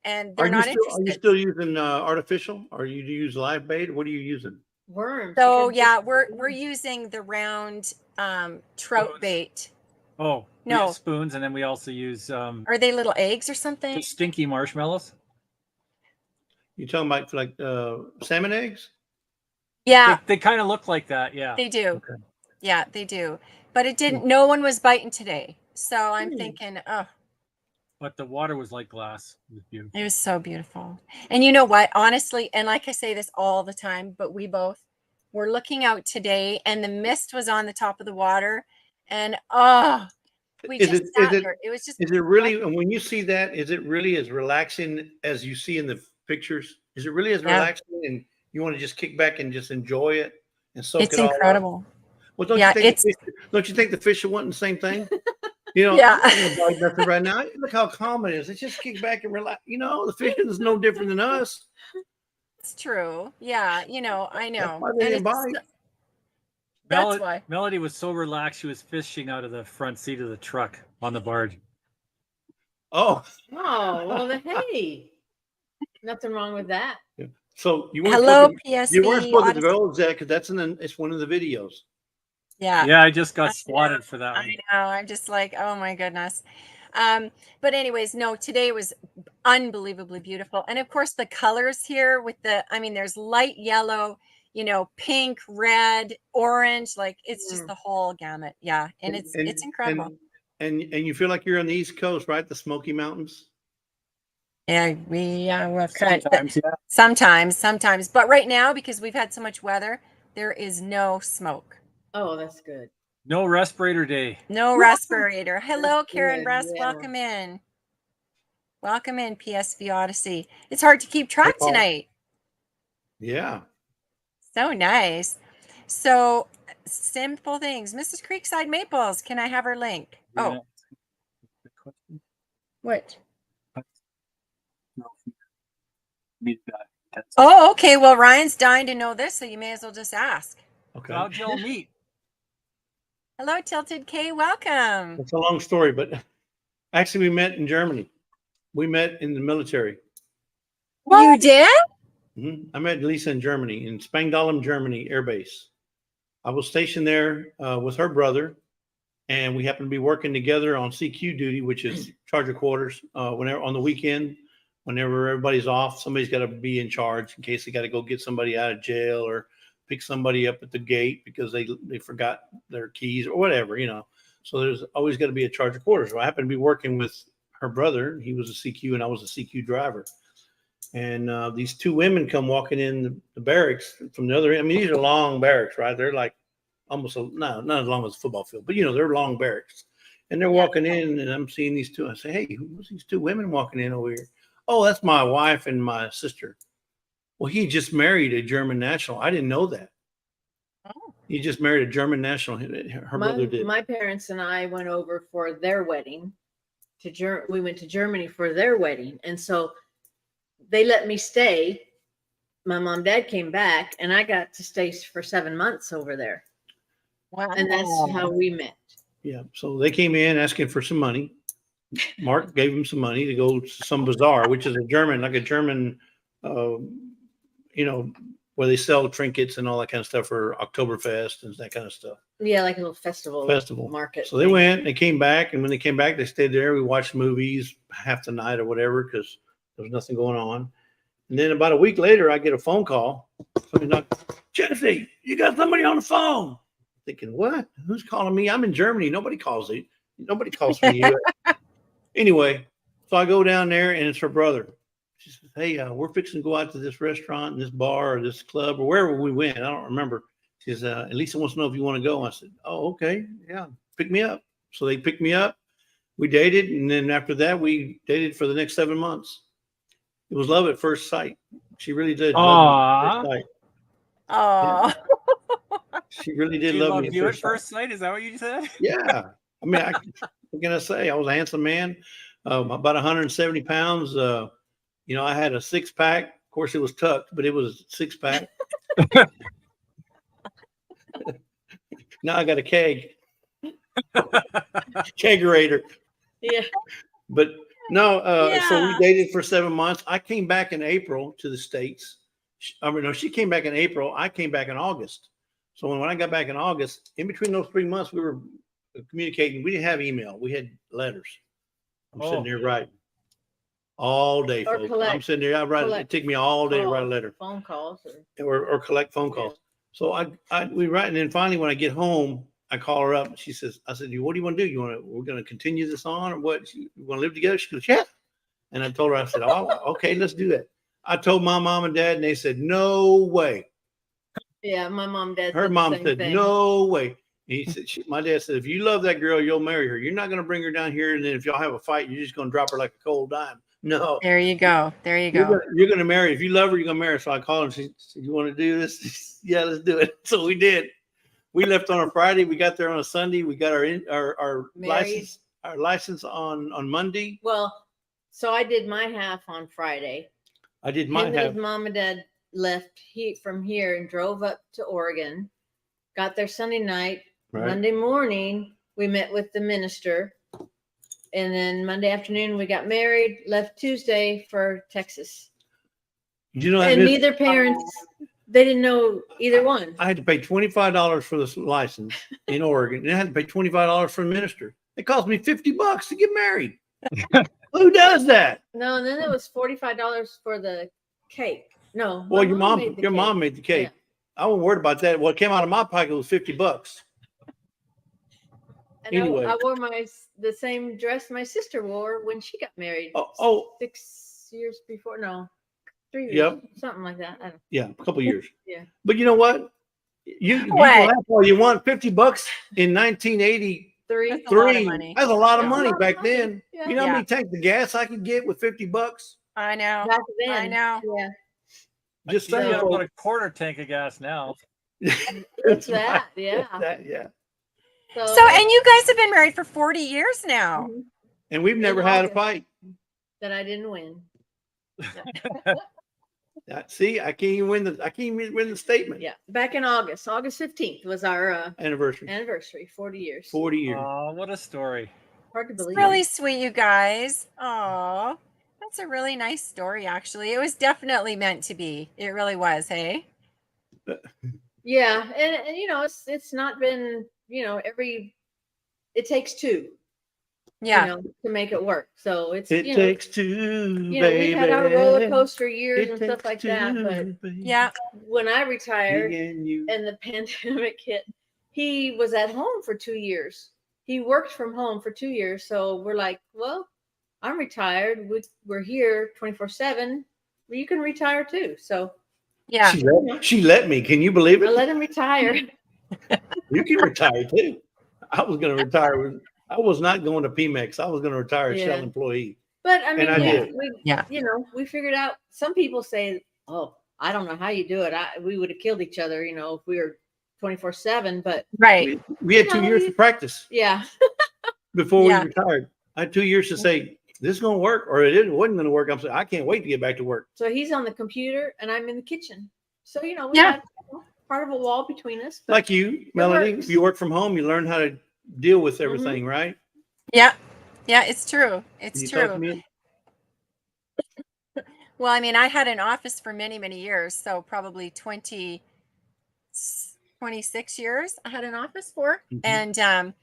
A: and they're not interested.
C: Are you still using artificial or you use live bait? What are you using?
D: Worms.
A: So yeah, we're using the round trout bait.
B: Oh, no, spoons, and then we also use
A: are they little eggs or something?
B: Stinky marshmallows.
C: You talking about like salmon eggs?
A: Yeah,
B: they kind of look like that. Yeah,
A: they do. Okay. Yeah, they do. But it didn't. No one was biting today, so I'm thinking, oh.
B: But the water was like glass. It was beautiful.
A: It was so beautiful. And you know what? Honestly, and like I say this all the time, but we both were looking out today and the mist was on the top of the water. And we just sat there. It was just.
C: Is it really, and when you see that, is it really as relaxing as you see in the pictures? Is it really as relaxing and you want to just kick back and just enjoy it and soak it all up? It's
A: incredible.
C: Well, don't you think the fish are wanting the same thing? You know, nothing right now. Look how calm it is. It's just kick back and relax. You know, the fish is no different than us.
A: It's true. Yeah, you know, I know.
B: That's why. Melody was so relaxed. She was fishing out of the front seat of the truck on the barge.
C: Oh,
D: well, hey, nothing wrong with that.
C: Yeah. So you weren't
A: PSV.
C: You weren't supposed to go that because it's one of the videos.
A: Yeah,
B: I just got swatted for that one.
A: I know. I'm just like, oh my goodness. But anyways, no, today was unbelievably beautiful. And of course the colors here with there's light yellow, you know, pink, red, orange, like it's just the whole gamut. Yeah. And it's incredible.
C: And you feel like you're on the East Coast, right? The Smoky Mountains.
A: Yeah, we're sometimes. But right now, because we've had so much weather, there is no smoke.
D: Oh, that's good.
B: No respirator day.
A: No respirator. Hello, Karen Russ. Yeah. Welcome in. Welcome in, PSV Odyssey. It's hard to keep track tonight.
C: Yeah.
A: So nice. So simple things. Mrs. Creekside Maples. Can I have her link? Yeah. Oh. What? Oh, okay. Well, Ryan's dying to know this, so you may as well just ask.
C: Okay.
B: How'd y'all meet?
A: Hello, Tilted K. Welcome.
C: It's a long story, but actually we met in Germany. We met in the military.
A: What? You did?
C: Mm-hmm. I met Lisa in Germany, in Spangdahlem, Germany Air Base. I was stationed there with her brother, and we happened to be working together on CQ duty, which is charger quarters. Whenever on the weekend, whenever everybody's off, somebody's got to be in charge in case they got to go get somebody out of jail or pick somebody up at the gate because they forgot their keys or whatever, you know. So there's always got to be a charge of quarters. So I happened to be working with her brother. He was a CQ and I was a CQ driver. And these two women come walking in the barracks from the other end. I mean, these are long barracks, right? They're like almost not as long as a football field, but you know, they're long barracks. And they're walking in, and I'm seeing these two. I say, "Hey, who's these two women walking in over here?" "Oh, that's my wife and my sister." Well, he just married a German national. I didn't know that.
A: Oh.
C: He just married a German national. Her brother did.
D: My parents and I went over for their wedding we went to Germany for their wedding, and so they let me stay. My mom, dad came back, and I got to stay for 7 months over there.
A: Wow.
D: And that's how we met.
C: Yeah. So they came in asking for some money. Mark gave them some money to go to some bazaar, which is a German, you know, where they sell trinkets and all that kind of stuff for Oktoberfest and that kind of stuff.
D: Yeah, like a little festival market.
C: So they went, they came back, and when they came back, they stayed there. We watched movies half the night or whatever because there was nothing going on. And then about a week later, I get a phone call. Somebody knocked, "Jesse, you got somebody on the phone." Thinking, what? Who's calling me? I'm in Germany. Nobody calls me. Nobody calls me. Anyway, so I go down there, and it's her brother. She says, "Hey, we're fixing to go out to this restaurant and this bar or this club or wherever we went. I don't remember." She says, "Lisa wants to know if you want to go." I said, "Oh, okay. Yeah, pick me up." So they picked me up. We dated. And then after that, we dated for the next 7 months. It was love at first sight. She really did. Love me at first sight.
A: Oh.
C: Yeah. She really did
B: She
C: love
B: loved
C: me
B: you at first sight. Is that what you said?
C: Yeah. I mean, what can I say? I was a handsome man, about 170 pounds. You know, I had a 6-pack. Of course, it was tucked, but it was a 6-pack. Now I got a keg. Kegerator.
D: Yeah.
C: But no, so we
A: Yeah.
C: dated for 7 months. I came back in April to the States. She came back in April. I came back in August. So when I got back in August, in between those 3 months, we were communicating. We didn't have email. We had letters. I'm sitting there writing all day,
D: Or
C: folks.
D: collect-
C: I'm sitting there. It took me all day to write a letter.
D: Phone calls.
C: Or collect phone calls.
D: Yeah.
C: So we write, and then finally when I get home, I call her up. And she says, I said, "What do you want to do? We're going to continue this on, or what? You want to live together?" She goes, "Yeah." And I told her, I said, "Oh, okay, let's do that." I told my mom and dad, and they said, "No way."
D: Yeah, my mom, dad.
C: Her mom said, "No way." And he said, my dad said, "If you love that girl, you'll marry her. You're not going to bring her down here, and then if y'all have a fight, you're just going to drop her like a cold dime. No."
A: There you go. There you go.
C: You're going to marry. If you love her, you're going to marry her. So I called him. She said, "You want to do this?" "Yeah, let's do it." So we did. We left on a Friday. We got there on a Sunday. We got our license on Monday.
D: Well, so I did my half on Friday.
C: I did my half.
D: His mom and dad left from here and drove up to Oregon. Got there Sunday night.
C: Right.
D: Monday morning, we met with the minister. And then Monday afternoon, we got married, left Tuesday for Texas.
C: You know,
D: and neither parents, they didn't know either one.
C: I had to pay $25 for this license in Oregon. And I had to pay $25 for the minister. It cost me $50 to get married. Who does that?
D: No, and then it was $45 for the cake. No.
C: Well, your mom made the cake. Yeah. I wasn't worried about that. What came out of my pocket was $50.
D: And
C: anyway.
D: I wore the same dress my sister wore when she got married. 6 years before. No, 3 years.
C: Yep.
D: Something like that. I don't know.
C: Yeah, a couple years.
D: Yeah.
C: But you know what? You can laugh all you want. $50 in 1983. That's a lot of money back then. Yeah. You know how many tanks of gas I could get with $50?
A: I know.
D: Back then.
A: I know.
D: Yeah.
B: Just saying, about a quarter tank of gas now.
D: It's that, yeah.
C: Yeah.
A: So, and you guys have been married for 40 years now.
D: Mm-hmm.
C: And we've never had a fight.
D: That I didn't win.
C: See, I can't even win the statement.
D: Yeah. Back in August 15th was our anniversary, 40 years.
C: 40 years.
B: Oh, what a story.
D: Hard to believe.
A: It's really sweet, you guys. Oh, that's a really nice story, actually. It was definitely meant to be. It really was, hey?
D: Yeah. And you know, it's not been, you know, it takes two.
A: Yeah.
D: to make it work. So it's,
C: It takes two,
D: we've had our roller coaster years and stuff like that. But
A: Yeah.
D: when I retired
C: and
D: the pandemic hit, he was at home for 2 years. He worked from home for 2 years. So we're like, well, I'm retired. We're here 24/7. Well, you can retire too. So
A: Yeah.
C: She let me. Can you believe
D: I
C: it?
D: let him retire.
C: You can retire too. I was going to retire. I was not going to Pemex. I was going to retire as Shell employee.
D: But I mean,
C: And I did.
D: we figured out. Some people say, "Oh, I don't know how you do it. We would have killed each other, if we were 24/7." But
A: Right.
C: We had 2 years to practice.
D: Yeah.
C: Before we retired, I had 2 years to say this is going to work, or it wasn't going to work. I'm saying I can't wait to get back to work.
D: So he's on the computer, and I'm in the kitchen. So we had part of a wall between us.
C: Like you, Melody, you work from home. You learn how to deal with everything, right?
A: Yeah. Yeah, it's true. It's true. Well, I mean, I had an office for many, many years. So probably 26 years I had an office for. And and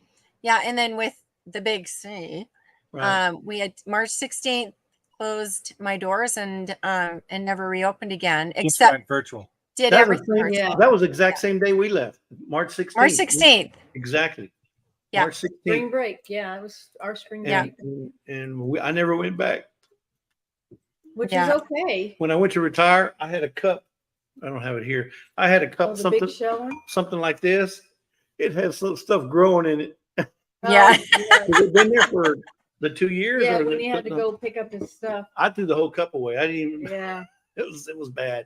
A: then with the big C, we had March 16th closed my doors and never reopened again, except
B: virtual.
A: Did everything.
C: That was the exact same day we left. March 16th.
A: March 16th.
C: Exactly.
A: Yeah.
C: March 16th.
D: Spring break. Yeah, it was our spring break.
C: And I never went back.
D: Which is okay.
C: When I went to retire, I had a cup. I don't have it here. I had a cup, something like this. It had some stuff growing in it.
A: Yeah.
C: Has it been there for the 2 years?
D: Yeah, when he had to go pick up his stuff.
C: I threw the whole cup away. I didn't even.
D: Yeah.
C: It was bad.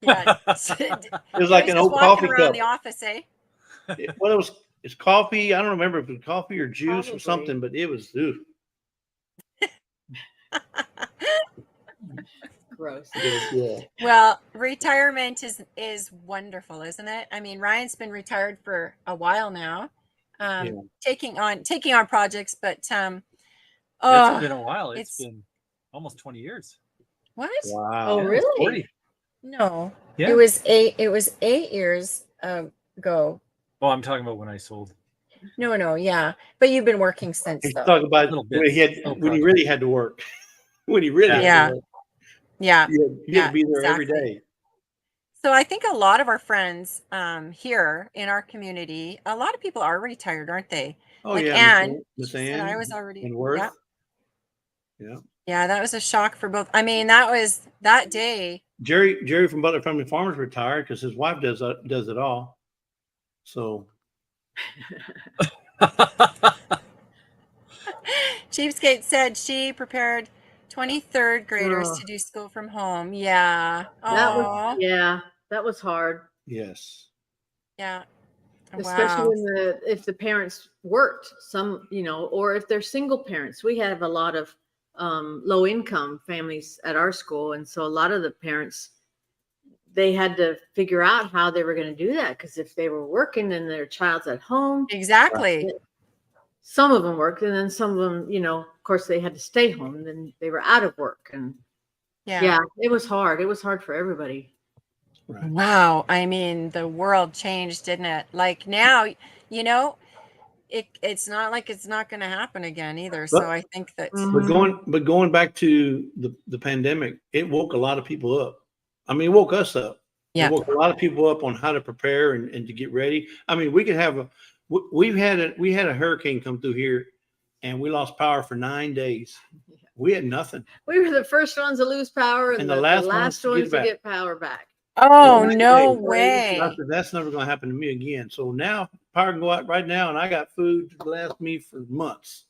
A: Yeah.
C: It was like an old coffee cup.
A: The office, eh?
C: It's coffee. I don't remember if it was coffee or juice or something, but it was.
D: Gross.
A: Well, retirement is wonderful, isn't it? I mean, Ryan's been retired for a while now, taking on projects, but
B: it's been a while. It's been almost 20 years.
A: What?
C: Wow.
D: Oh, really?
B: 40.
A: No.
B: Yeah.
A: It was 8 years ago.
B: Oh, I'm talking about when I sold.
A: No, yeah. But you've been working since.
C: He's talking about when he really had to work. When he really had to work.
A: Yeah.
C: You had to be there every day.
A: So I think a lot of our friends here in our community, a lot of people are retired, aren't they?
C: Oh,
A: like
C: Ann.
A: Miss Ann. I was already
C: in Worth.
A: Yeah. Yeah, that was a shock for both. I mean, that day.
C: Jerry from Butler Family Farmers retired because his wife does it all. So.
A: Cheapskate said she prepared 23rd graders to do school from home. Yeah.
D: That was hard.
C: Yes.
A: Yeah.
D: Especially if the parents worked or if they're single parents. We have a lot of low income families at our school. And so a lot of the parents, they had to figure out how they were going to do that. Because if they were working and their child's at home.
A: Exactly.
D: Some of them worked, and then some of them, of course, they had to stay home, and then they were out of work. And it was hard. It was hard for everybody.
C: Right.
A: Wow. I mean, the world changed, didn't it? Like now, it's not like it's not going to happen again either. So I think that.
C: But going back to the pandemic, it woke a lot of people up. I mean, it woke us up. Yeah. It woke a lot of people up on how to prepare and to get ready. I mean, we could have we had a hurricane come through here, and we lost power for 9 days. We had nothing.
D: We were the first ones to lose power, and the last ones to get power back.
A: Oh, no way!
C: That's never going to happen to me again. So now power can go out right now, and I got food to last me for months.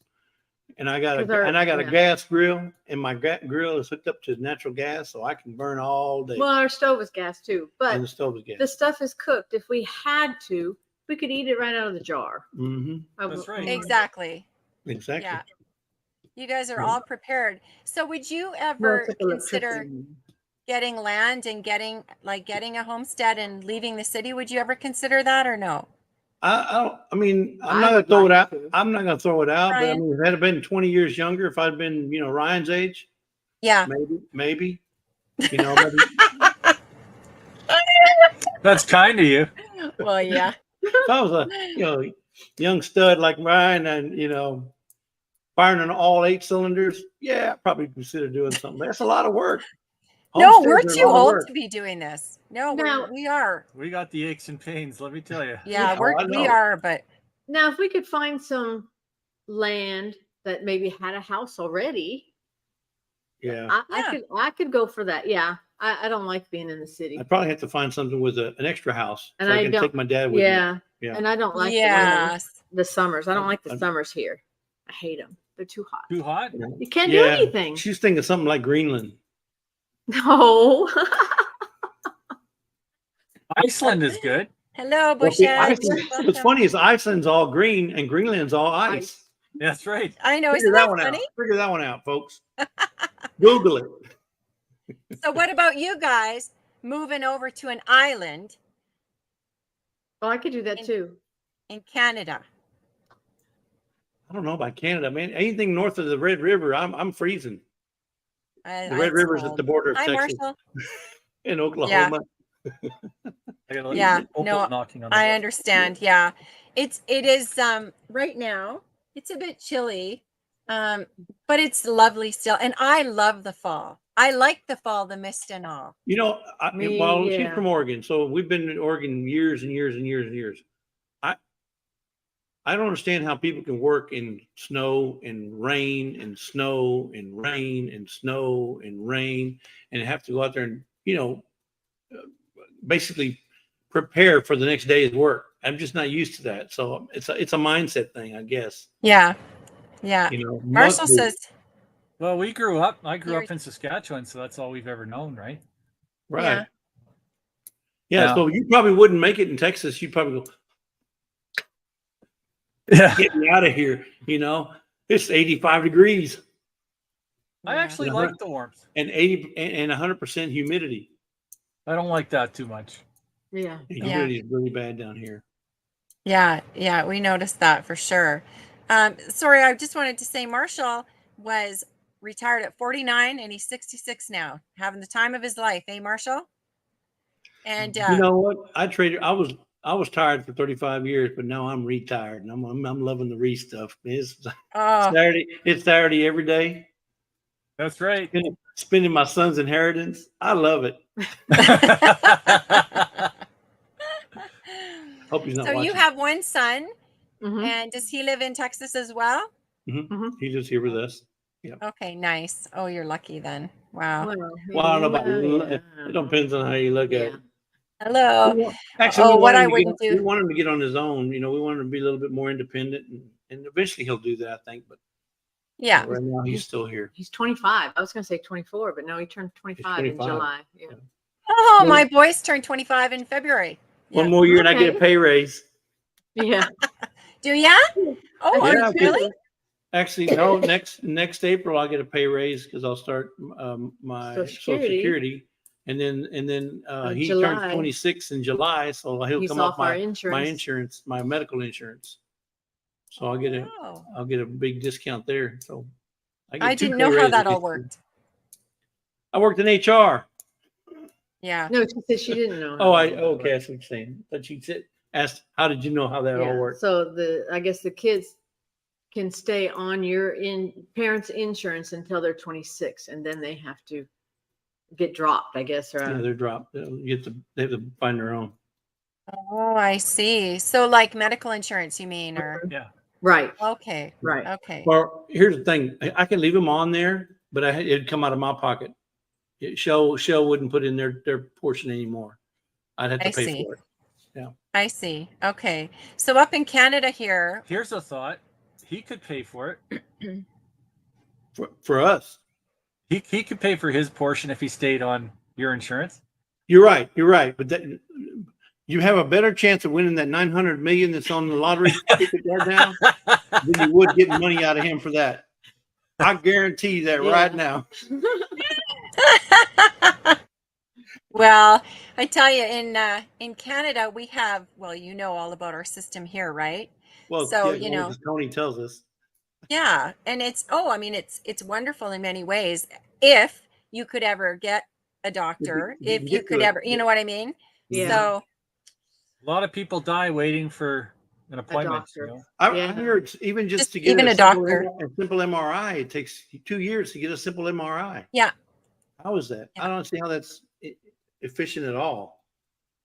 C: And I got a gas grill, and my grill is hooked up to natural gas, so I can burn all day.
D: Well, our stove is gas too, but
C: the stove is gas.
D: The stuff is cooked. If we had to, we could eat it right out of the jar.
C: Mm-hmm.
B: That's right.
A: Exactly.
C: Yeah.
A: You guys are all prepared. So would you ever consider getting land and getting a homestead and leaving the city? Would you ever consider that or no?
C: I mean, I'm not going to throw it out. I'm not going to throw it out, Ryan? But I mean, if I had been 20 years younger, if I'd been, Ryan's age.
A: Yeah.
C: Maybe.
B: That's kind of you.
A: Well, yeah.
C: If I was a young stud like Ryan, and if firing on all 8 cylinders, yeah, I'd probably consider doing something. That's a lot of work.
A: No,
C: Homesteads
A: we're
C: are a
A: too
C: lot of
A: old
C: work.
A: to be doing this. No,
D: Now-
A: we are.
B: We got the aches and pains, let me tell you.
A: Yeah,
C: Oh, I
A: we
C: know.
A: are, but
D: Now, if we could find some land that maybe had a house already,
C: Yeah.
D: I could go for that. Yeah. I don't like being in the city.
C: I'd probably have to find something with an extra house
D: And
C: so I
D: I
C: can
D: don't-
C: take my dad with me.
D: Yeah.
C: Yeah.
D: And I don't like
A: yes.
D: the summers. I don't like the
C: I'm-
D: summers here. I hate them. They're too hot.
B: Too hot?
D: You can't do
C: Yeah.
D: anything.
C: She's thinking something like Greenland.
D: No.
B: Iceland is good.
A: Hello,
C: Well, see,
A: Bushhead.
C: Iceland- what's
A: Welcome.
C: funny is Iceland's all green and Greenland's all ice.
B: That's right.
A: I know,
C: Figure
A: isn't
C: that
A: that
C: one
A: funny?
C: out. Figure that one out, folks. Google it.
A: So what about you guys moving over to an island
D: Oh, I could do that too.
A: in Canada?
C: I don't know about Canada, man. Anything north of the Red River, I'm freezing. The Red
A: It's
C: River's at
A: cold.
C: the border of
A: Hi,
C: Texas
A: Marshall.
C: and Oklahoma.
B: I got a
A: Yeah,
B: Opal
A: no,
B: knocking on the
A: I
B: door.
A: understand. Yeah. It is right now it's a bit chilly. But it's lovely still. And I love the fall. I like the fall, the mist and all.
C: You know,
D: Me,
C: well, she's
D: yeah.
C: from Oregon, so we've been in Oregon years and years and years and years. I don't understand how people can work in snow and rain and snow and rain and snow and rain and have to go out there and, basically prepare for the next day's work. I'm just not used to that. So it's a mindset thing, I guess.
A: Yeah. Yeah. Marshall
C: must be.
A: says,
B: Well, I grew up
A: You're-
B: in Saskatchewan, so that's all we've ever known, right?
C: Right.
A: Yeah.
C: Yeah. So you probably wouldn't make it in Texas. You'd probably go,
B: Yeah.
C: get me out of here. It's 85 degrees
B: I actually
C: Yeah.
B: like the warmth.
C: and 100% humidity.
B: I don't like that too much.
D: Yeah.
C: The
A: Yeah.
C: humidity is really bad down here.
A: yeah, we noticed that for sure. Sorry, I just wanted to say Marshall was retired at 49 and he's 66 now, having the time of his life, eh, Marshall? And
C: You know what? I was tired for 35 years, but now I'm retired and I'm loving the stuff. It's
A: oh,
C: Saturday. It's Saturday every day.
B: That's right.
C: Spending my son's inheritance. I love it. Hope he's not
A: so
C: watching.
A: you have one son,
D: Mhm.
A: and does he live in Texas as well?
C: He's just here with us.
A: Okay, nice. Oh, you're lucky then. Wow.
C: Well, I don't know about it. Depends on how you look at
D: Yeah.
C: it.
A: Hello.
C: Actually,
A: Oh,
C: we
A: what
C: want him
A: I
C: to
A: wouldn't
C: get,
A: do.
C: we want him to get on his own. We want him to be a little bit more independent, and eventually he'll do that, I think. But
A: Yeah.
C: right now he's still here.
D: He's 25. I was going to say 24, but no, he turned 25 in
C: 25.
D: July. Yeah.
A: Oh,
C: Well-
A: my boys turned 25 in February. Yeah.
C: One more year, and I get a
D: Okay.
C: pay raise.
D: Yeah.
A: Do ya? Oh,
C: Yeah,
A: are you really?
C: Actually, no. next April, I'll get a pay raise because I'll start my
D: Social
C: Social
D: Security.
C: Security, and then he
D: July.
C: turns 26 in July, so he'll
D: He's
C: come
D: off
C: off
D: our
C: my
D: insurance.
C: insurance, my medical insurance. So I'll get
A: Oh.
C: a big discount there. So get
A: I
C: 2
A: didn't
C: pay
A: know how
C: raises
A: that all
C: this year.
A: worked.
C: I worked in HR.
A: Yeah.
D: No, she said she didn't know.
C: Oh,
D: how
C: okay,
D: it
C: that's what you're saying. But she asked, how did you know how that all
D: Yeah.
C: worked?
D: So I guess the kids can stay on your parents' insurance until they're 26, and then they have to get dropped, I guess. Or
C: Yeah, they're dropped. They have to find their own.
A: Oh, I see. So like medical insurance, you mean, or
B: Yeah.
D: right,
A: okay.
D: right.
A: Okay.
C: Well, here's the thing. I can leave them on there, but it'd come out of my pocket. Shell wouldn't put in their portion anymore. I'd have to
A: I
C: pay
A: see.
C: for it.
A: I see. Okay. So up in Canada here,
B: Here's a thought. He could pay for it.
C: For us.
B: He could pay for his portion if he stayed on your insurance.
C: You're right. But you have a better chance of winning that 900 million that's on the lottery ticket right now than you would getting money out of him for that. I guarantee you that right now.
A: well, I tell you, in Canada, we have, well, you know all about our system here, right?
C: Well,
A: So,
C: yeah, as Tony tells us.
A: Yeah. And it's wonderful in many ways. If you could ever get a doctor, if you
C: Get
A: could
C: to it.
A: ever, you know what I mean?
D: Yeah.
A: So,
B: A lot of people die waiting for an appointment.
D: doctor.
C: I heard even just to get
A: even a doctor.
C: a simple MRI, it takes 2 years to get a simple MRI.
A: Yeah.
C: How is that?
A: Yeah.
C: I don't see how that's efficient at all.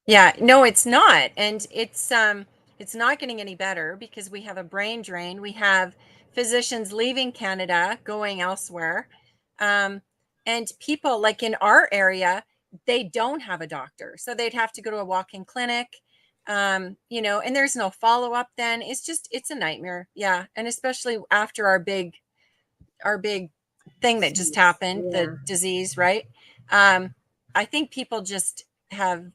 A: Yeah, no, it's not. And it's not getting any better because we have a brain drain. We have physicians leaving Canada, going elsewhere. And people like in our area, they don't have a doctor. So they'd have to go to a walk-in clinic. You know, and there's no follow-up then. It's a nightmare. Yeah. And especially after our big thing that just happened, the disease, right? I think people just have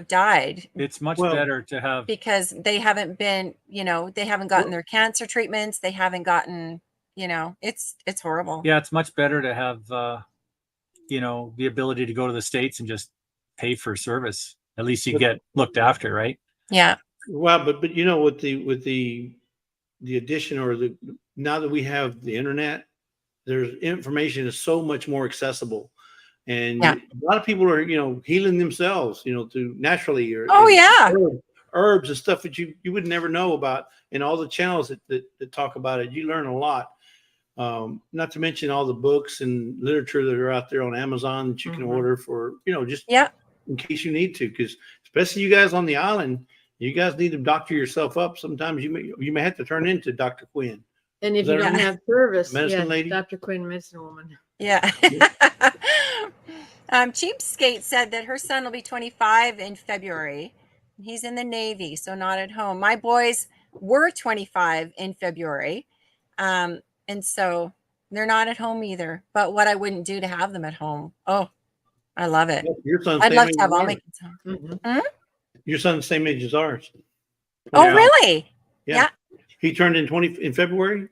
A: died.
B: It's much better to have,
A: because they haven't been, you know, they haven't gotten their cancer treatments. They haven't gotten, you know, it's horrible.
B: yeah, it's much better to have, you know, the ability to go to the States and just pay for service. At least you get looked after, right?
A: Yeah.
C: Well, but you know, with the addition or now that we have the internet, there's information is so much more accessible. And a lot of people are, you know, healing themselves, you know, through naturally or herbs and stuff that you would never know about. And all the channels that talk about it, you learn a lot. Not to mention all the books and literature that are out there on Amazon that you can order for, you know, just in case you need to, because especially you guys on the island, you guys need to doctor yourself up. Sometimes you may have to turn into Dr. Quinn.
D: And if you don't have service,
C: medicine lady?
D: Dr. Quinn, medicine woman.
A: Yeah. Cheapskate said that her son will be 25 in February. He's in the Navy, so not at home. My boys were 25 in February. And so they're not at home either. But what I wouldn't do to have them at home. Oh, I love it. I'd love to have all my kids home.
C: Your son's the same age as ours.
A: Oh, really?
C: Yeah. He turned in February.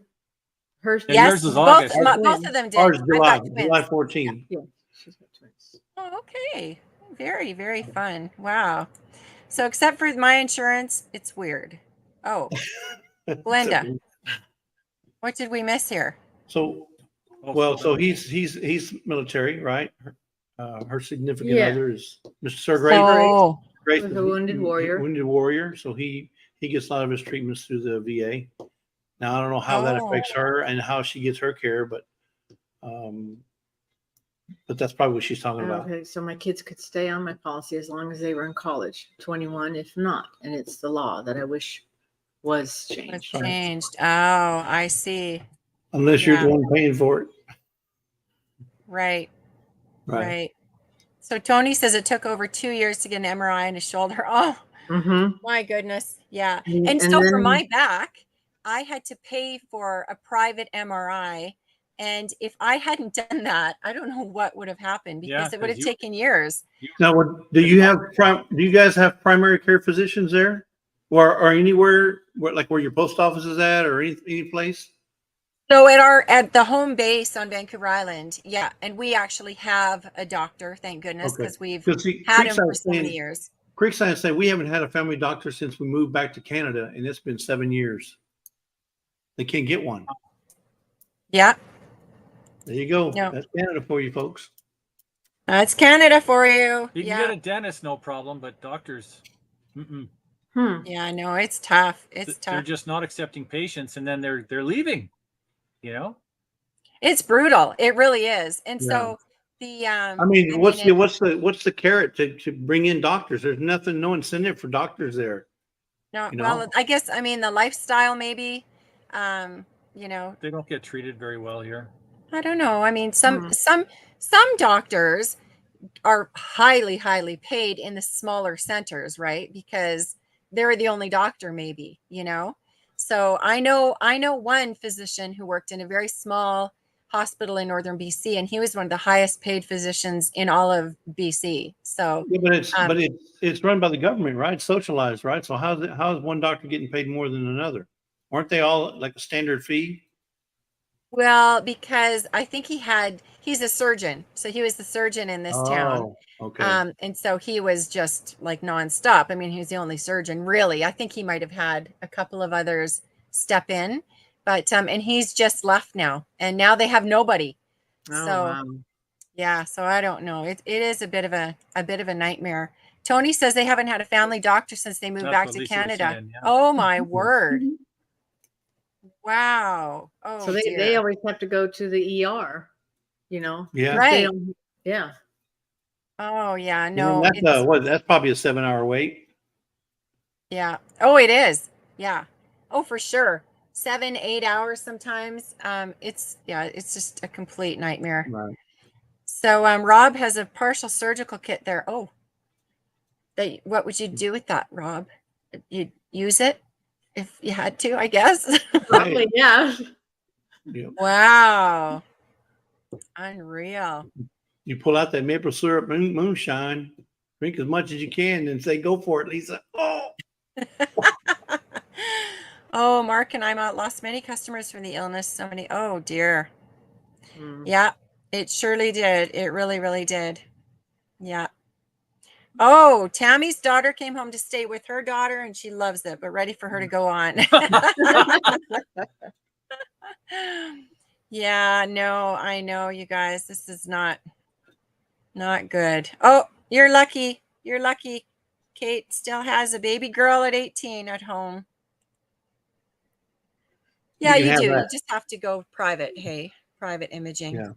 B: Yours is August.
A: Both of them did.
C: Ours July 14.
D: Yeah, she's got twins.
A: Oh, okay. Very, very fun. Wow. So except for my insurance, it's weird. Oh, Glenda, what did we miss here?
C: So, well, so he's military, right? Her significant other is Mr. Sir Grace.
A: Oh,
D: Grace was a wounded warrior.
C: Wounded warrior. So he gets a lot of his treatments through the VA. Now I don't know how that affects her and how she gets her care, but that's probably what she's talking about.
D: Okay, so my kids could stay on my policy as long as they were in college, 21, if not, and it's the law that I wish was changed.
A: Oh, I see.
C: Unless you're the one paying for it.
A: Right. So Tony says it took over 2 years to get an MRI in his shoulder. Oh, my goodness. Yeah. And so for my back, I had to pay for a private MRI. And if I hadn't done that, I don't know what would have happened because it would have taken years.
C: Now, do you guys have primary care physicians there or anywhere where your post office is at or any place?
A: So at the home base on Vancouver Island, yeah, and we actually have a doctor, thank goodness, because we've had him for so many years.
C: Creekside say we haven't had a family doctor since we moved back to Canada, and it's been 7 years. They can't get one.
A: Yeah.
C: There you go. No. That's Canada for you, folks.
A: That's Canada for you.
B: You can get a dentist, no problem, but doctors.
A: Yeah, no, it's tough. It's tough.
B: They're just not accepting patients, and then they're leaving. You know,
A: it's brutal. It really is. And so the
C: I mean, what's the carrot to bring in doctors? There's no incentive for doctors there.
A: No, well, I guess the lifestyle maybe. You know,
B: they don't get treated very well here.
A: I don't know. I mean, some doctors are highly paid in the smaller centers, right? Because they're the only doctor, maybe, you know. So I know one physician who worked in a very small hospital in northern BC, and he was one of the highest paid physicians in all of BC. So
C: but it's run by the government, right? Socialized, right? So how is one doctor getting paid more than another? Aren't they all like a standard fee?
A: Well, because I think he's a surgeon. So he was the surgeon in this town.
C: Okay.
A: And so he was just like nonstop. I mean, he was the only surgeon, really. I think he might have had a couple of others step in, but and he's just left now. And now they have nobody. Yeah, so I don't know. It is a bit of a nightmare. Tony says they haven't had a family doctor since they moved
B: That's
A: back
B: what
A: to
B: Lisa was
A: Canada.
B: saying, yeah.
A: Oh my word. Wow. Oh
D: So they
A: dear.
D: always have to go to the ER, you know.
C: Yeah.
D: They
A: Right.
D: don't, yeah.
A: Oh yeah,
C: And
A: no.
C: that's
A: It's,
C: that's probably a 7-hour wait.
A: yeah. Oh, it is. Yeah. Oh, for sure. 7, 8 hours sometimes. It's just a complete nightmare.
C: Right.
A: So Rob has a partial surgical kit there. Oh, what would you do with that, Rob? You'd use it if you had to, I guess.
D: Probably, yeah.
C: Yeah.
A: Wow. Unreal.
C: You pull out that maple syrup moonshine, drink as much as you can, and say, "Go for it, Lisa." Oh.
A: Oh, Mark and I lost many customers from the illness. So many. Oh dear.
D: Mm.
A: Yeah, it surely did. It really, really did. Yeah. Oh, Tammy's daughter came home to stay with her daughter and she loves it, but ready for her to go on. Yeah, no, I know, you guys. This is not good. Oh, you're lucky. You're lucky. Kate still has a baby girl at 18 at home. Yeah,
C: You can
A: you
C: have
A: do.
C: that.
A: You just have to go private. Hey, private imaging.
C: Yeah.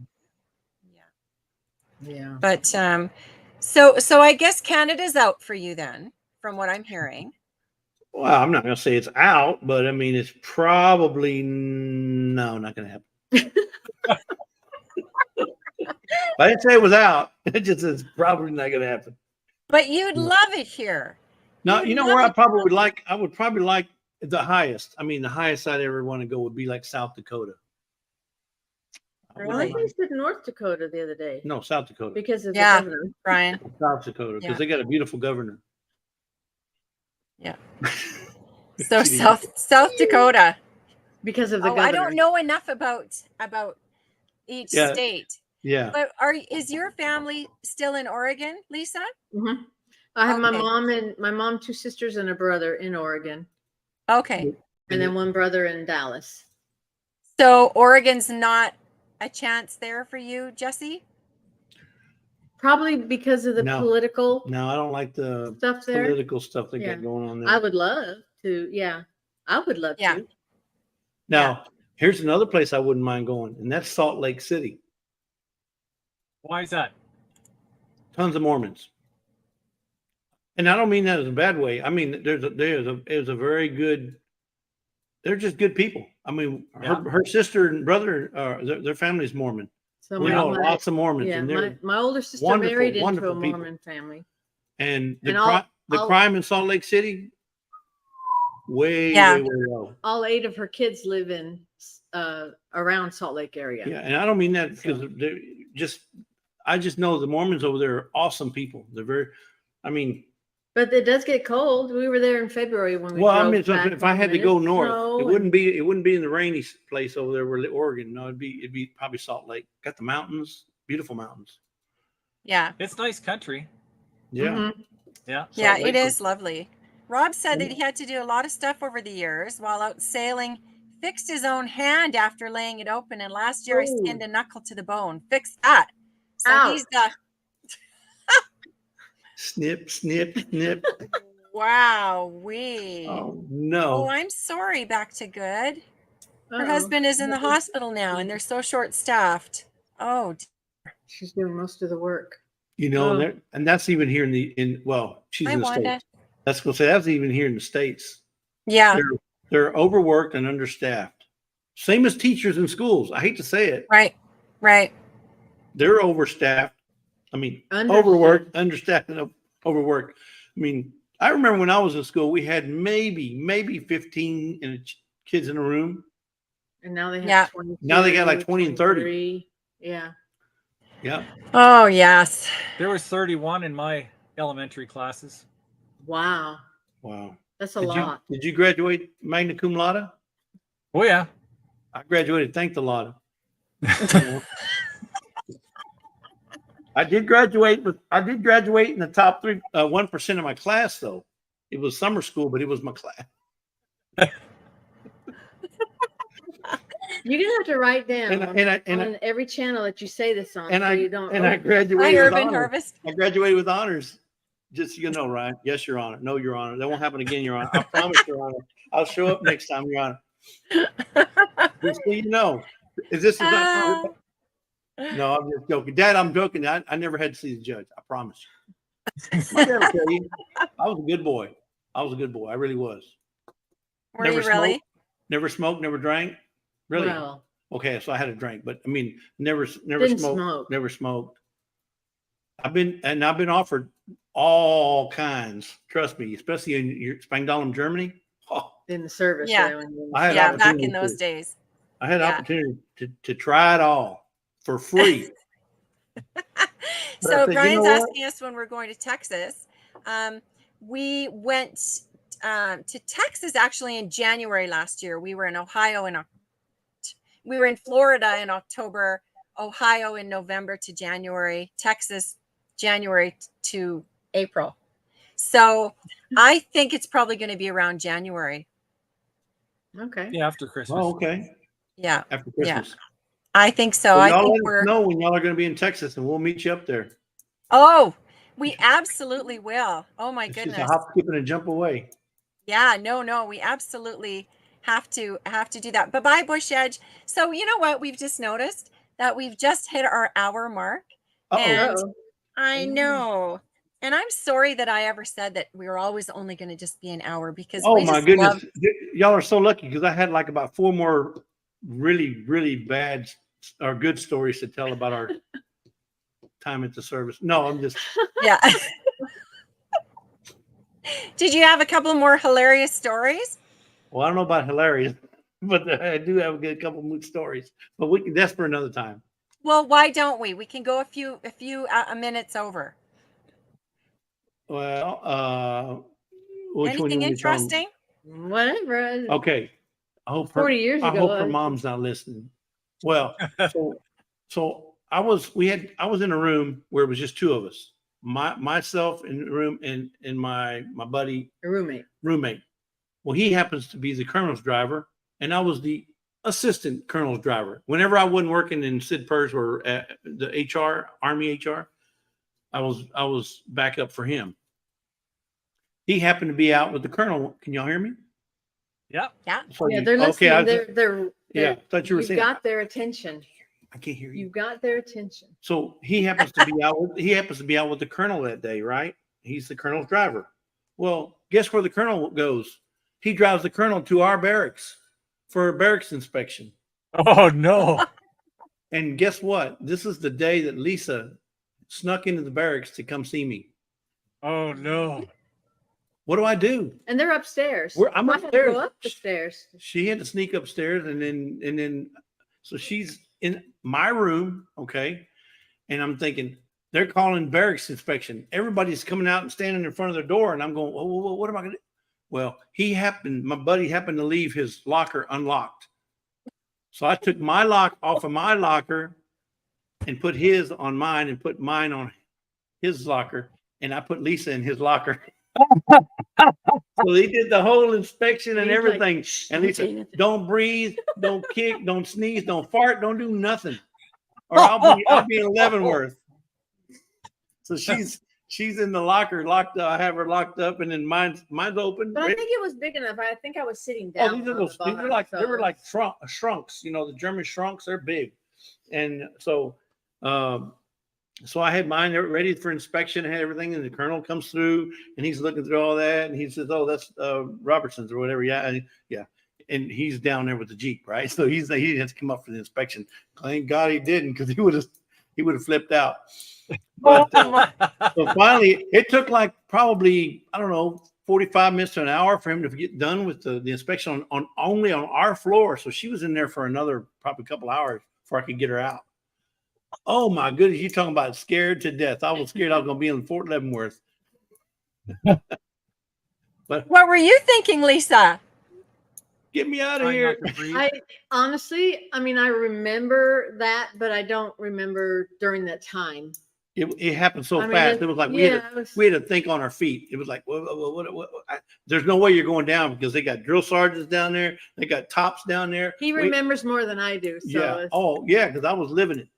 D: Yeah.
A: But so I guess Canada's out for you then, from what I'm hearing.
C: Well, I'm not going to say it's out, but I mean, it's probably not going to happen. I didn't say it was out. It just is probably not going to happen.
A: But you'd love it here.
C: Now,
A: You'd
C: you know
A: love
C: where I
A: it.
C: probably would like? I would probably like the highest. I mean, the highest I'd ever want to go would be like South Dakota.
A: Really?
D: Well, I think said North Dakota the other day
C: No, South Dakota.
D: because of
A: Yeah.
D: the governor.
A: Brian.
C: South Dakota, because
A: Yeah.
C: they got a beautiful governor.
A: Yeah. So South Dakota.
D: Because of the
A: Oh,
D: governor.
A: I don't know enough about each
C: Yeah.
A: state.
C: Yeah.
A: But is your family still in Oregon, Lisa?
D: Mm-hmm. I have
A: Okay.
D: my mom, 2 sisters and a brother in Oregon,
A: Okay.
D: and then 1 brother in Dallas.
A: So Oregon's not a chance there for you, Jesse?
D: Probably because of the political
C: No, I don't like the
D: stuff there.
C: political stuff they got going on there.
D: I would love to. Yeah, I would love to.
C: Now, here's another place I wouldn't mind going, and that's Salt Lake City.
B: Why is that?
C: Tons of Mormons. And I don't mean that as a bad way. I mean, there's a very good. They're just good people. I mean, her sister and brother, their family's Mormon.
D: So
C: we know lots of Mormons.
D: Yeah,
C: and
D: my older sister married into a Mormon family.
C: And the crime in Salt Lake City, way low.
D: All 8 of her kids live in around Salt Lake area.
C: Yeah, and I don't mean that because I just know the Mormons over there are awesome people. They're very, I mean.
D: But it does get cold. We were there in February when we.
C: Well, I mean, if I had to go north, it wouldn't be in the rainy place over there where Oregon. No, it'd be probably Salt Lake. Got the mountains, beautiful mountains.
A: Yeah,
B: it's nice country.
C: Yeah,
B: yeah,
A: yeah. It is lovely. Rob said that he had to do a lot of stuff over the years while out sailing. Fixed his own hand after laying it open, and last year I skinned a knuckle to the bone. Fixed that. So he's the.
C: Snip, snip, snip.
A: Wow,
C: Oh no.
A: Oh, I'm sorry. Back to good. Her husband is in the hospital now, and they're so short-staffed. Oh,
D: she's doing most of the work.
C: You know, and that's even here she's in the States. That's going to say that's even here in the States.
A: Yeah,
C: they're overworked and understaffed. Same as teachers in schools. I hate to say it.
A: Right.
C: They're overstaffed. I mean, overworked, understaffed, and overworked. I mean, I remember when I was in school, we had maybe 15 kids in a room.
D: And now they have 20.
C: Now they got like 20 and 30.
D: Yeah.
C: Yeah.
A: Oh, yes.
B: There was 31 in my elementary classes.
D: Wow. That's a lot.
C: Did you graduate magna cum laude?
B: Oh, yeah.
C: I graduated thank the laude. I did graduate in the top 1% of my class, though. It was summer school, but it was my class.
D: You're gonna have to write down
C: and
D: every channel that you say this on,
C: and
D: so
C: I
D: you don't.
C: and I graduated with
A: Urban
C: honors.
A: Harvest.
C: I graduated with honors. Just so you know, Ryan. Yes, Your Honor. No, Your Honor. That won't happen again, Your Honor. I promise, Your Honor. I'll show up next time, Your Honor. Just so you know, this is not. No, I'm just joking, Dad. I'm joking. I never had to see the judge. I promise you. My dad will tell you, I was a good boy. I was a good boy. I really was.
A: Were you really?
C: Never smoked. Never drank. Really?
D: Well,
C: okay, so I had a drink, but I mean, never
D: Didn't
C: smoked.
D: smoke.
C: Never smoked. I've been offered all kinds. Trust me, especially in Spangdahlem, Germany. Oh,
D: in the service.
A: Yeah.
D: there when you-
C: I had
A: Yeah, back
C: opportunity
A: in those
C: to-
A: days.
C: I had
A: Yeah.
C: opportunity to try it all for free.
A: So
C: said,
A: Brian's
C: you know what?
A: asking us when we're going to Texas. We went to Texas actually in January last year. We were in Ohio we were in Florida in October, Ohio in November to January, Texas January to April. So I think it's probably going to be around January.
D: Okay.
B: Yeah, after Christmas.
C: Oh, okay.
A: Yeah,
C: After Christmas.
A: I think so.
C: Well,
A: I
C: y'all
A: think
C: let us know when y'all are going to be in Texas, and we'll meet you up there.
A: Oh, we absolutely will. Oh my
C: It's
A: goodness.
C: just a hop, skip, and a jump away.
A: Yeah, no, we absolutely have to do that. But bye, Bush Edge. So you know what? We've just noticed that we've just hit our hour mark. And I know. And I'm sorry that I ever said that we were always only going to just be an hour, because
C: Oh
A: we
C: my
A: just
C: goodness, y'all are so lucky, because I had like about 4 more really, really bad or good stories to tell about our time at the service. No, I'm just.
A: Yeah. Did you have a couple more hilarious stories?
C: Well, I don't know about hilarious, but I do have a good couple mood stories. But that's for another time.
A: Well, why don't we? We can go a few minutes over.
C: Well, which one
A: Anything
C: you want me to tell 'em?
A: interesting?
D: Whatever.
C: Okay. I hope
D: 40 years
C: I
D: ago,
C: hope her mom's not listening. Well, so I was in a room where it was just 2 of us. Myself in the room and my buddy roommate. Well, he happens to be the colonel's driver, and I was the assistant colonel's driver. Whenever I wasn't working in Sid Pers or the HR, Army HR, I was back up for him. He happened to be out with the colonel. Can y'all hear me?
B: Yeah.
A: Yeah.
C: So
D: Yeah, they're listening. They're
C: yeah, thought you were saying.
D: You've got their attention.
C: I can't hear you.
D: You've got their attention.
C: So he happens to be out. He happens to be out with the colonel that day, right? He's the colonel's driver. Well, guess where the colonel goes? He drives the colonel to our barracks for a barracks inspection.
B: Oh no!
C: And guess what? This is the day that Lisa snuck into the barracks to come see me.
B: Oh no!
C: What do I do?
D: And they're upstairs.
C: I'm
D: I had to
C: upstairs.
D: go up the stairs.
C: She had to sneak upstairs, and then so she's in my room, okay? And I'm thinking, they're calling barracks inspection. Everybody's coming out and standing in front of their door, and I'm going, oh, what am I going to do? Well, my buddy happened to leave his locker unlocked. So I took my lock off of my locker and put his on mine and put mine on his locker, and I put Lisa in his locker. So they did the whole inspection and everything. Like, and Lisa, don't breathe, don't kick, don't sneeze, don't fart, don't do nothing, or I'll be in Leavenworth. So she's in the locker, locked up. I have her locked up, and then mine's open.
D: But I think it was big enough. I think I was sitting down.
C: Oh, they were like shrunks. You know, the German shrunks, they're big. And so I had mine ready for inspection. I had everything, and the colonel comes through, and he's looking through all that, and he says, "Oh, that's Robertson's or whatever." Yeah, and he's down there with the Jeep, right? So he didn't have to come up for the inspection. Thank God he didn't, because he would have flipped out. But so finally, it took like probably, I don't know, 45 minutes to an hour for him to get done with the inspection on only on our floor. So she was in there for another probably couple hours before I could get her out. Oh my goodness, you talking about scared to death. I was scared I was going to be in Fort Leavenworth. But
A: what were you thinking, Lisa?
C: Get me out of here.
D: I honestly, I mean, I remember that, but I don't remember during that time.
C: It happened so
D: I mean,
C: fast. It was like we
D: yeah,
C: had to think on our feet. It was like, there's no way you're going down because they got drill sergeants down there. They got tops down there.
D: he remembers more than I do. So
C: Yeah. Oh, yeah, because I was living it.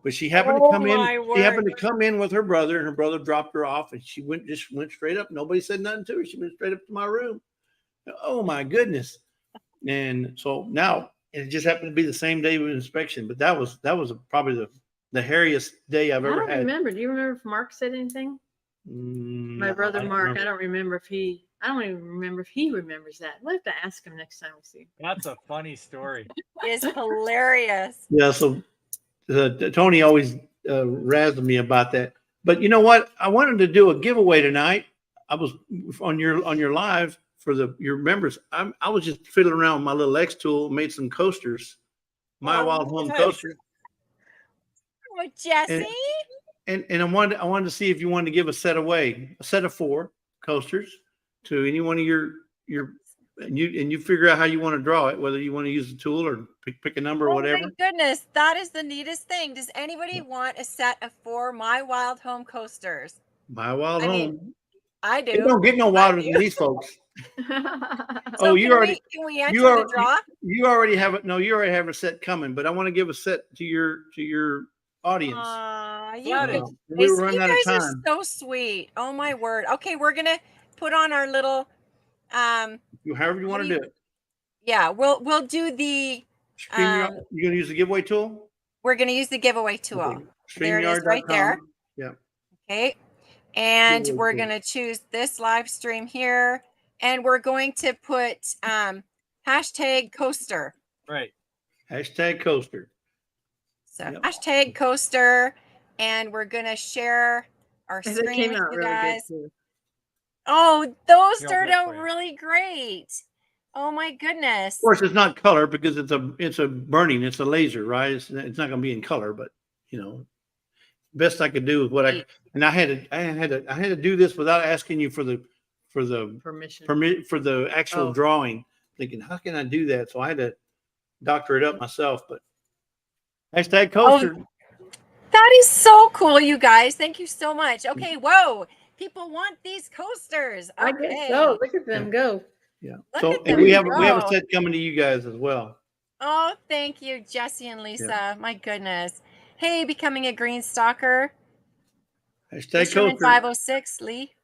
C: but she happened to come in. She happened to come in with her brother, and her brother dropped her off, and she went straight up. Nobody said nothing to her. She went straight up to my room. Oh my goodness! And so now it just happened to be the same day of inspection, but that was probably the hairiest day I've ever had.
D: I don't remember. Do you remember if Mark said anything? My brother Mark. I don't remember if he. I don't even remember if he remembers that. We'll have to ask him next time we see him.
B: That's a funny story.
A: It's hilarious.
C: Yeah. So Tony always razzed me about that. But you know what? I wanted to do a giveaway tonight. I was on your live for your members. I was just fiddling around with my little X tool, made some coasters, My Wild Home coasters.
A: Oh, Jesse.
C: And I wanted to see if you wanted to give a set of 4 coasters to any one of your and you figure out how you want to draw it, whether you want to use the tool or pick a number or whatever.
A: Oh my goodness, that is the neatest thing. Does anybody want a set of 4 My Wild Home coasters?
C: My Wild Home.
A: I do.
C: It don't get no wilder than these folks.
A: So can we enter the draw?
C: You already have it. No, you already have a set coming, but I want to give a set to your audience.
A: You guys are so sweet. Oh my word. Okay, we're gonna put on our little
C: however you want to do it.
A: Yeah, we'll do the
C: you're gonna use the giveaway tool?
A: We're gonna use the giveaway tool.
C: Okay.
A: There it is right there.
C: Yeah.
A: Okay. And we're gonna choose this live stream here, and we're going to put hashtag coaster.
B: Right.
C: Hashtag coaster.
A: So hashtag coaster, and we're gonna share our screen with you guys. Oh, those turned out really great. Oh my goodness.
C: Of course, it's not color because it's a burning. It's a laser, right? It's not going to be in color, but best I could do with what I had to do this without asking you for the
D: permission
C: for the actual drawing. Thinking, how can I do that? So I had to doctor it up myself. But hashtag coaster.
A: That is so cool, you guys. Thank you so much. Okay, whoa. People want these coasters. Okay.
D: I guess so. Look at them go.
C: Yeah. And we have a set coming to you guys as well.
A: Oh, thank you, Jesse and Lisa. Yeah. My goodness. Hey, becoming a green stalker.
C: Hashtag coaster.
A: 506, Lee.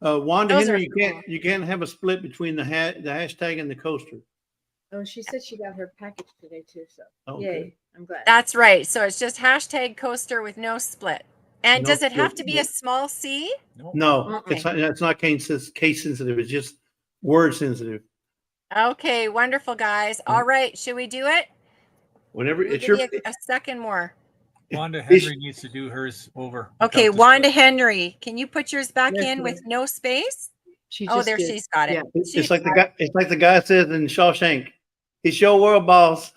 C: Wanda Henry, you can't have a split between the hashtag and the coaster.
D: Oh, she said she got her package today too. So
C: yay.
D: I'm glad.
A: That's right. So it's just hashtag coaster with no split. And does it have to be a small C?
C: No, it's not case sensitive. It's just word sensitive.
A: Okay, wonderful, guys. All right, should we do it?
C: Whenever it's
A: a second more.
B: Wanda Henry needs to do hers over.
A: Okay, Wanda Henry, can you put yours back in with no space? She's got it.
C: Yeah. It's like the guy says in Shawshank. It's your world, boss.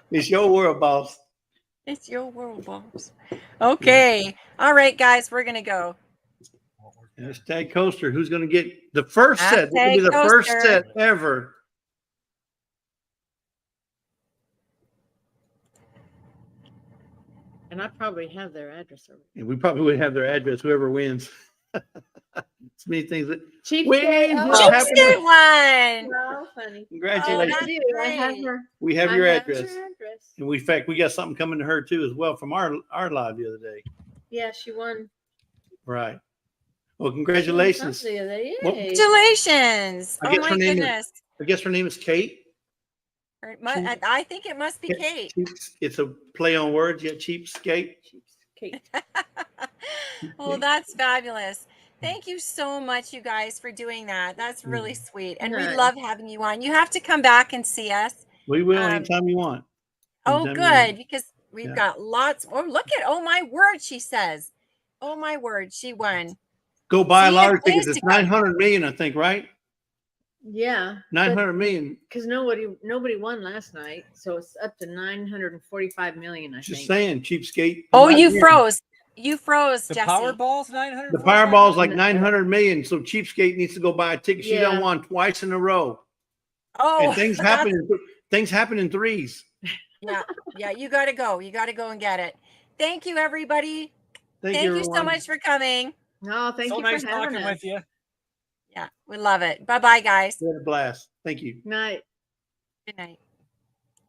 C: It's your world, boss.
A: It's your world, boss. Okay. All right, guys, we're gonna go.
C: Hashtag coaster. Who's gonna get the first set? This will be the first set ever.
D: And I probably have their address already.
C: And we probably would have their address, whoever wins. It's many things that
A: Cheapskate one.
D: Oh, funny.
C: Congratulations.
D: I have her.
C: We have your address. And in fact, we got something coming to her too as well from our live the other day.
D: Yeah, she won.
C: Right. Well, congratulations.
A: Congratulations. Oh my goodness.
C: I guess her name is Kate.
A: I think it must be Kate.
C: It's a play on words. Yeah, cheapskate.
D: Kate.
A: Oh, that's fabulous. Thank you so much, you guys, for doing that. That's really sweet. And we love having you on. You have to come back and see us.
C: We will anytime you want.
A: Good, because we've got lots. Oh, look at, oh my word, she says. Oh my word, she won.
C: Go buy a lottery ticket. It's 900 million, I think, right?
D: Yeah.
C: 900 million.
D: Because nobody won last night. So it's up to 945 million, I think.
C: Just saying, cheapskate.
A: Oh, you froze. You froze, Jesse.
B: The Powerball's 900.
C: The Powerball's like 900 million. So cheapskate needs to go buy a ticket. She done won twice in a row.
A: Oh,
C: and things happen in threes.
A: Yeah. You got to go. You got to go and get it. Thank you, everybody.
C: Thank
A: Thank
C: you,
A: you so
C: everyone.
A: much for coming.
D: No, thank
B: So
D: you
B: nice
D: for having
B: talking
D: us.
B: with you.
A: Yeah, we love it. Bye-bye, guys.
C: We had a blast. Thank you.
D: Night.
A: Good night.